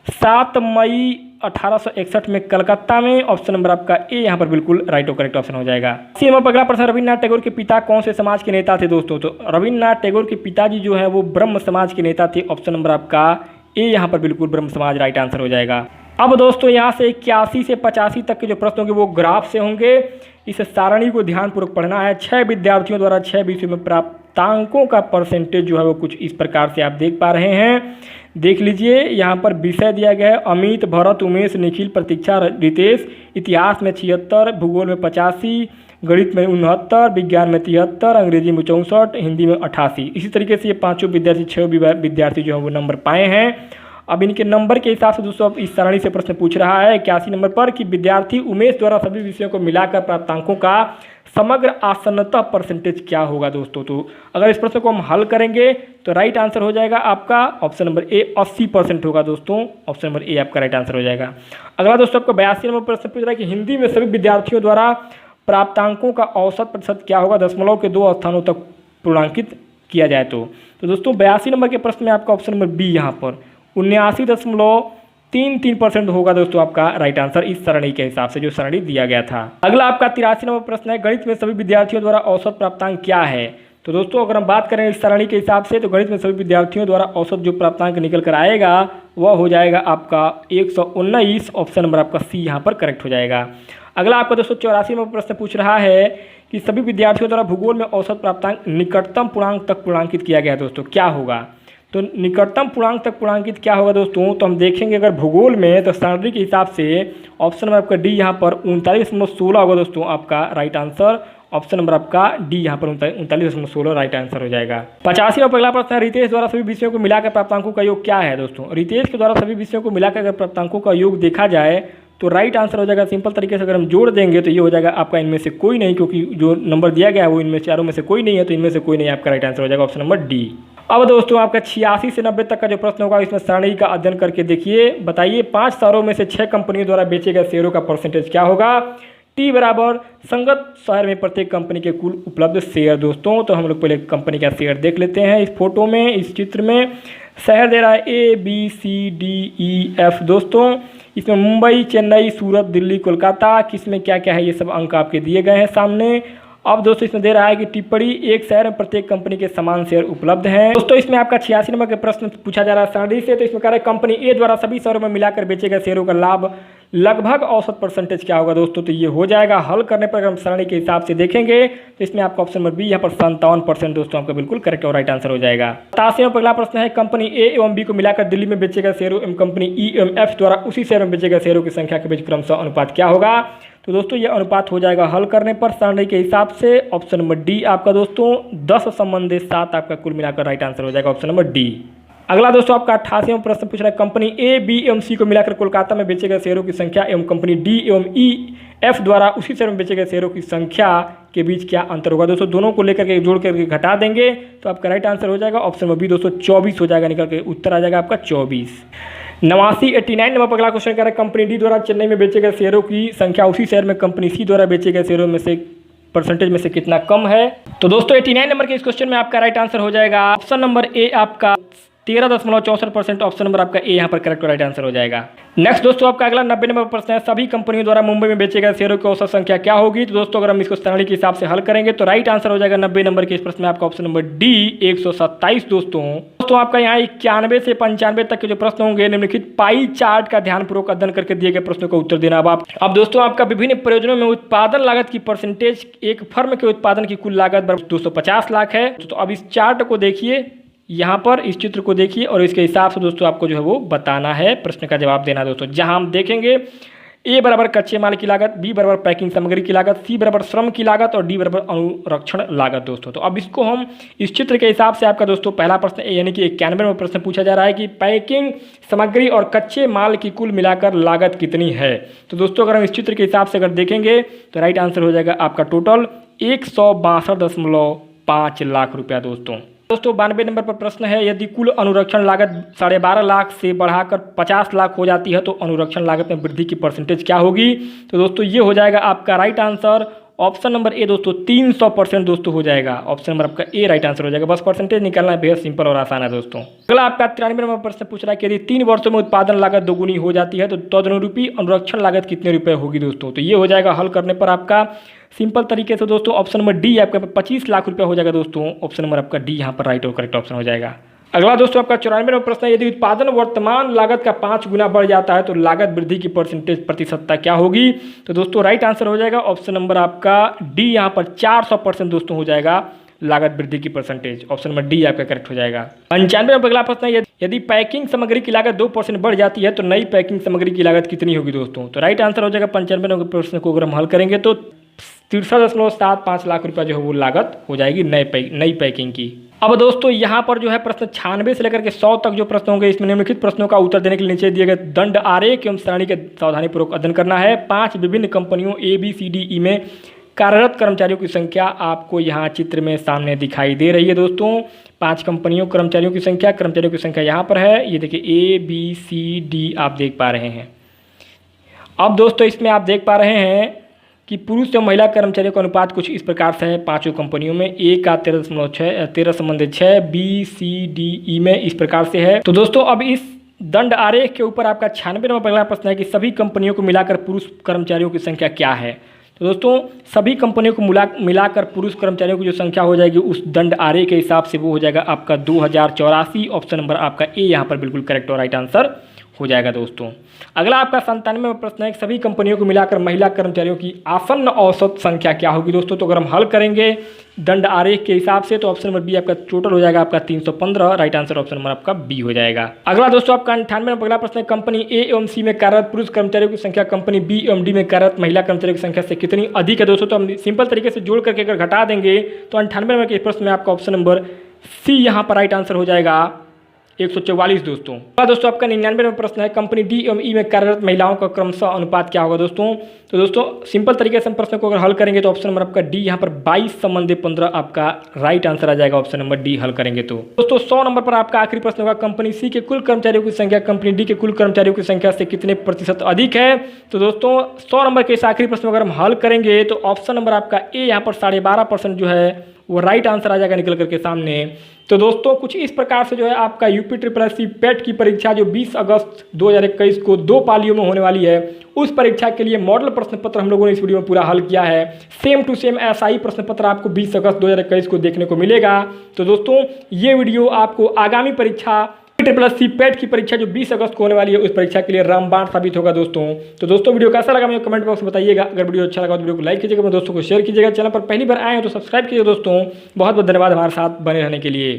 7 मई 1861 में कलकत्ता में। ऑप्शन नंबर आपका ए यहाँ पर बिल्कुल राइट और करेक्ट ऑप्शन हो जाएगा। इसी नंबर पर अगला प्रश्न रविन्द्रनाथ टैगोर के पिता कौन से समाज के नेता थे। दोस्तों तो रविन्द्रनाथ टैगोर के पिताजी जो है वो ब्रह्म समाज के नेता थे। ऑप्शन नंबर आपका ए यहाँ पर बिल्कुल ब्रह्म समाज राइट आंसर हो जाएगा। अब दोस्तों यहाँ से 81 से 85 तक के जो प्रश्न होंगे वो ग्राफ से होंगे। इस सारणी को ध्यानपूर्वक पढ़ना है। 6 विद्यार्थियों द्वारा 6 विषयों में प्राप्तांकों का परसेंटेज जो है वो कुछ इस प्रकार से आप देख पा रहे हैं। देख लीजिए यहाँ पर विषय दिया गया है अमित, भरत, उमेश, निखिल, प्रतीक्षा, रितेश। इतिहास में 76, भूगोल में 85, गणित में 69, विज्ञान में 73, अंग्रेजी में 64, हिंदी में 88। इसी तरीके से ये पाँचों विद्यार्थी 6 विद्यार्थी जो है वो नंबर पाए हैं। अब इनके नंबर के हिसाब से दोस्तों इस सारणी से प्रश्न पूछ रहा है 81 नंबर पर कि विद्यार्थी उमेश द्वारा सभी विषयों को मिलाकर प्राप्तांकों का समग्र आसन्नता परसेंटेज क्या होगा। दोस्तों तो अगर इस प्रश्न को हम हल करेंगे तो राइट आंसर हो जाएगा आपका ऑप्शन नंबर ए 80% होगा। दोस्तों ऑप्शन नंबर ए आपका राइट आंसर हो जाएगा। अगला दोस्तों आपको 82 नंबर प्रश्न पूछ रहा है कि हिंदी में सभी विद्यार्थियों द्वारा प्राप्तांकों का औसत प्रतिशत क्या होगा दशमलव के 2 स्थानों तक पूर्णांकित किया जाए तो दोस्तों 82 नंबर के प्रश्न में आपका ऑप्शन नंबर बी यहाँ पर 79.33% होगा दोस्तों आपका राइट आंसर इस सरणी के हिसाब से जो सरणी दिया गया था। अगला आपका 83 नंबर प्रश्न है गणित में सभी विद्यार्थियों द्वारा औसत प्राप्तांक क्या है। तो दोस्तों अगर हम बात करें इस सरणी के हिसाब से तो गणित में सभी विद्यार्थियों द्वारा औसत जो प्राप्तांक निकल कर आएगा वह हो जाएगा आपका 119। ऑप्शन नंबर आपका सी यहाँ पर करेक्ट हो जाएगा। अगला आपका 284 नंबर प्रश्न पूछ रहा है कि सभी विद्यार्थियों द्वारा भूगोल में औसत प्राप्तांक निकटतम पूर्णांक तक पूर्णांकित किया गया है। दोस्तों क्या होगा तो निकटतम पूर्णांक तक पूर्णांकित क्या होगा दोस्तों तो हम देखेंगे अगर भूगोल में तो सरणी के हिसाब से ऑप्शन नंबर आपका डी यहाँ पर 39.16 होगा दोस्तों आपका राइट आंसर। ऑप्शन नंबर आपका डी यहाँ पर 39.16 राइट आंसर हो जाएगा। 85 नंबर अगला प्रश्न है रितेश द्वारा सभी विषयों को मिलाकर प्राप्तांकों का योग क्या है। दोस्तों रितेश के द्वारा सभी विषयों को मिलाकर अगर प्राप्तांकों का योग देखा जाए तो राइट आंसर हो जाएगा। सिंपल तरीके से अगर हम जोड़ देंगे तो ये हो जाएगा आपका इनमें से कोई नहीं क्योंकि जो नंबर दिया गया है वो इनमें चारों में से कोई नहीं है तो इनमें से कोई नहीं आपका राइट आंसर हो जाएगा ऑप्शन नंबर डी। अब दोस्तों आपका 86 से 90 तक का जो प्रश्न होगा इसमें सरणी का अध्ययन करके देखिए बताइए 5 शहरों में से 6 कंपनियों द्वारा बेचे गए शेयरों का परसेंटेज क्या होगा। टी बराबर संगत शहर में प्रत्येक कंपनी के कुल उपलब्ध शेयर। दोस्तों तो हम लोग पहले कंपनी का शेयर देख लेते हैं। इस फोटो में इस चित्र में शहर दे रहा है ABCDEF। दोस्तों इसमें मुंबई, चेन्नई, सूरत, दिल्ली, कोलकाता किसमें क्या क्या है ये सब अंक आपके दिए गए हैं सामने। अब दोस्तों इसमें दे रहा है कि टिप्पणी एक शहर में प्रत्येक कंपनी के समान शेयर उपलब्ध हैं। दोस्तों इसमें आपका 86 नंबर के प्रश्न पूछा जा रहा है सरणी से। तो इसमें कह रहा है कंपनी ए द्वारा सभी शहरों में मिलाकर बेचे गए शेयरों का लाभ लगभग औसत परसेंटेज क्या होगा। दोस्तों तो ये हो जाएगा हल करने पर अगर हम सरणी के हिसाब से देखेंगे तो इसमें आपका ऑप्शन नंबर बी यहाँ पर 57% दोस्तों आपका बिल्कुल करेक्ट और राइट आंसर हो जाएगा। 87 नंबर अगला प्रश्न है कंपनी ए एवं बी को मिलाकर दिल्ली में बेचे गए शेयरों एवं कंपनी ई एवं एफ द्वारा उसी शहर में बेचे गए शेयरों की संख्या के बीच क्रमशः अनुपात क्या होगा। तो दोस्तों ये अनुपात हो जाएगा हल करने पर सरणी के हिसाब से ऑप्शन नंबर डी आपका दोस्तों 10:7 आपका कुल मिलाकर राइट आंसर हो जाएगा ऑप्शन नंबर डी। अगला दोस्तों आपका 88वां प्रश्न पूछ रहा है कंपनी ए बी एवं सी को मिलाकर कोलकाता में बेचे गए शेयरों की संख्या एवं कंपनी डी एवं ई एफ द्वारा उसी शहर में बेचे गए शेयरों की संख्या के बीच क्या अंतर होगा। दोस्तों दोनों को लेकर के जोड़ करके घटा देंगे तो आपका राइट आंसर हो जाएगा ऑप्शन नंबर बी दोस्तों 24 हो जाएगा। निकल के उत्तर आ जाएगा आपका 24। 89 नंबर पर अगला क्वेश्चन कह रहा है कंपनी डी द्वारा चेन्नई में बेचे गए शेयरों की संख्या उसी शहर में कंपनी सी द्वारा बेचे गए शेयरों में से परसेंटेज में से कितना कम है। तो दोस्तों 89 नंबर के इस क्वेश्चन में आपका राइट आंसर हो जाएगा ऑप्शन नंबर ए आपका 13.64%। ऑप्शन नंबर आपका ए यहाँ पर करेक्ट राइट आंसर हो जाएगा। नेक्स्ट दोस्तों आपका अगला 90 नंबर प्रश्न है सभी कंपनियों द्वारा मुंबई में बेचे गए शेयरों की औसत संख्या क्या होगी। तो दोस्तों अगर हम इसको प्रणाली के हिसाब से हल करेंगे तो राइट आंसर हो जाएगा 90 नंबर के इस प्रश्न में आपका ऑप्शन नंबर डी 127। दोस्तों आपका यहाँ 91 से 95 तक के जो प्रश्न होंगे निम्नलिखित पाई चार्ट का ध्यानपूर्वक अध्ययन करके दिए गए प्रश्नों का उत्तर देना। अब दोस्तों आपका विभिन्न प्रयोजनों में उत्पादन लागत की परसेंटेज एक फर्म के उत्पादन की कुल लागत 250 लाख है। तो अब इस चार्ट को देखिए, यहाँ पर इस चित्र को देखिए और इसके हिसाब से दोस्तों आपको जो है वो बताना है, प्रश्न का जवाब देना है दोस्तों। जहाँ हम देखेंगे ए बराबर कच्चे माल की लागत, बी बराबर पैकिंग सामग्री की लागत, सी बराबर श्रम की लागत और डी बराबर अनुरक्षण लागत दोस्तों। तो अब इसको हम इस चित्र के हिसाब से आपका दोस्तों पहला प्रश्न यानी कि 91 में प्रश्न पूछा जा रहा है कि पैकिंग सामग्री और कच्चे माल की कुल मिलाकर लागत कितनी है। तो दोस्तों अगर हम इस चित्र के हिसाब से अगर देखेंगे तो राइट आंसर हो जाएगा आपका टोटल 162.5 लाख रुपया दोस्तों। 92 नंबर पर प्रश्न है यदि कुल अनुरक्षण लागत 12.5 लाख से बढ़ाकर 50 लाख हो जाती है तो अनुरक्षण लागत में वृद्धि की परसेंटेज क्या होगी। तो दोस्तों ये हो जाएगा आपका राइट आंसर ऑप्शन नंबर ए दोस्तों 300% दोस्तों हो जाएगा। ऑप्शन नंबर आपका ए राइट आंसर हो जाएगा। बस परसेंटेज निकालना बेहद सिंपल और आसान है दोस्तों। अगला आपका 93 नंबर प्रश्न पूछ रहा है कि यदि 3 वर्षों में उत्पादन लागत दोगुनी हो जाती है तो तदनुरूपी अनुरक्षण लागत कितने रुपए होगी दोस्तों। तो ये हो जाएगा हल करने पर आपका सिंपल तरीके से दोस्तों ऑप्शन नंबर डी आपका 25 लाख रुपया हो जाएगा दोस्तों। ऑप्शन नंबर आपका डी यहाँ पर राइट और करेक्ट ऑप्शन हो जाएगा। अगला दोस्तों आपका 94 नंबर प्रश्न है यदि उत्पादन वर्तमान लागत का 5 गुना बढ़ जाता है तो लागत वृद्धि की परसेंटेज प्रतिशतता क्या होगी। तो दोस्तों राइट आंसर हो जाएगा ऑप्शन नंबर आपका डी यहाँ पर 400% दोस्तों हो जाएगा लागत वृद्धि की परसेंटेज। ऑप्शन नंबर डी आपका करेक्ट हो जाएगा। 95 नंबर अगला प्रश्न है यदि पैकिंग सामग्री की लागत 2% बढ़ जाती है तो नई पैकिंग सामग्री की लागत कितनी होगी दोस्तों। तो राइट आंसर हो जाएगा 95 नंबर प्रश्न को अगर हम हल करेंगे तो 63.75 लाख रुपया जो है वो लागत हो जाएगी नई पैकिंग की। अब दोस्तों यहाँ पर जो है प्रश्न 96 से लेकर के 100 तक जो प्रश्न होंगे इसमें निम्नलिखित प्रश्नों का उत्तर देने के लिए नीचे दिए गए दंड आरेख एवं सारणी के सावधानीपूर्वक अध्ययन करना है। 5 विभिन्न कंपनियों ABCDE में कार्यरत कर्मचारियों की संख्या आपको यहाँ चित्र में सामने दिखाई दे रही है दोस्तों। 5 कंपनियों कर्मचारियों की संख्या यहाँ पर है। ये देखिए ABCD आप देख पा रहे हैं। अब दोस्तों इसमें आप देख पा रहे हैं कि पुरुष एवं महिला कर्मचारियों का अनुपात कुछ इस प्रकार से है 5 कंपनियों में। ए का 13.6 BCDE में इस प्रकार से है। तो दोस्तों अब इस दंड आरेख के ऊपर आपका 96 नंबर अगला प्रश्न है कि सभी कंपनियों को मिलाकर पुरुष कर्मचारियों की संख्या क्या है। तो दोस्तों सभी कंपनियों को मिलाकर पुरुष कर्मचारियों की जो संख्या हो जाएगी उस दंड आरेख के हिसाब से वो हो जाएगा आपका 2084। ऑप्शन नंबर आपका ए यहाँ पर बिल्कुल करेक्ट और राइट आंसर हो जाएगा दोस्तों। अगला आपका 97 में प्रश्न है सभी कंपनियों को मिलाकर महिला कर्मचारियों की आसन्न औसत संख्या क्या होगी दोस्तों। तो अगर हम हल करेंगे दंड आरेख के हिसाब से तो ऑप्शन नंबर बी आपका टोटल हो जाएगा आपका 315। राइट आंसर ऑप्शन नंबर आपका बी हो जाएगा। अगला दोस्तों आपका 98 में अगला प्रश्न है कंपनी ए एवं सी में कार्यरत पुरुष कर्मचारियों की संख्या कंपनी बी एवं डी में कार्यरत महिला कर्मचारियों की संख्या से कितनी अधिक है दोस्तों। तो हम सिंपल तरीके से जोड़ करके अगर घटा देंगे तो 98 नंबर के प्रश्न में आपका ऑप्शन नंबर सी यहाँ पर राइट आंसर हो जाएगा 144 दोस्तों। दोस्तों आपका 99 में प्रश्न है कंपनी डी एवं ई में कार्यरत महिलाओं का क्रमशः अनुपात क्या होगा दोस्तों। तो दोस्तों सिंपल तरीके से हम प्रश्न को अगर हल करेंगे तो ऑप्शन नंबर आपका डी यहाँ पर 22/15 आपका राइट आंसर आ जाएगा। ऑप्शन नंबर डी हल करेंगे तो दोस्तों 100 नंबर पर आपका आखिरी प्रश्न होगा कंपनी सी के कुल कर्मचारियों की संख्या कंपनी डी के कुल कर्मचारियों की संख्या से कितने प्रतिशत अधिक है। तो दोस्तों 100 नंबर के इस आखिरी प्रश्न को अगर हम हल करेंगे तो ऑप्शन नंबर आपका ए यहाँ पर 12.5% जो है वो राइट आंसर आ जाएगा निकल करके सामने। तो दोस्तों कुछ इस प्रकार से जो है आपका UPSSC पेट की परीक्षा जो 20 अगस्त 2021 को 2 पालियों में होने वाली है उस परीक्षा के लिए मॉडल प्रश्न पत्र हम लोगों ने इस वीडियो में पूरा हल किया है। सेम टू सेम ऐसा ही प्रश्न पत्र आपको 20 अगस्त 2021 को देखने को मिलेगा। तो दोस्तों ये वीडियो आपको आगामी परीक्षा UPSSC पेट की परीक्षा जो 20 अगस्त को होने वाली है उस परीक्षा के लिए रामबाण साबित होगा दोस्तों। तो दोस्तों वीडियो कैसा लगा मुझे कमेंट बॉक्स में बताइएगा। अगर वीडियो अच्छा लगा तो वीडियो को लाइक कीजिएगा, अपने दोस्तों को शेयर कीजिएगा। चैनल पर पहली बार आए हो तो सब्सक्राइब कीजिए दोस्तों। बहुत बहुत धन्यवाद हमारे साथ बने रहने के लिए।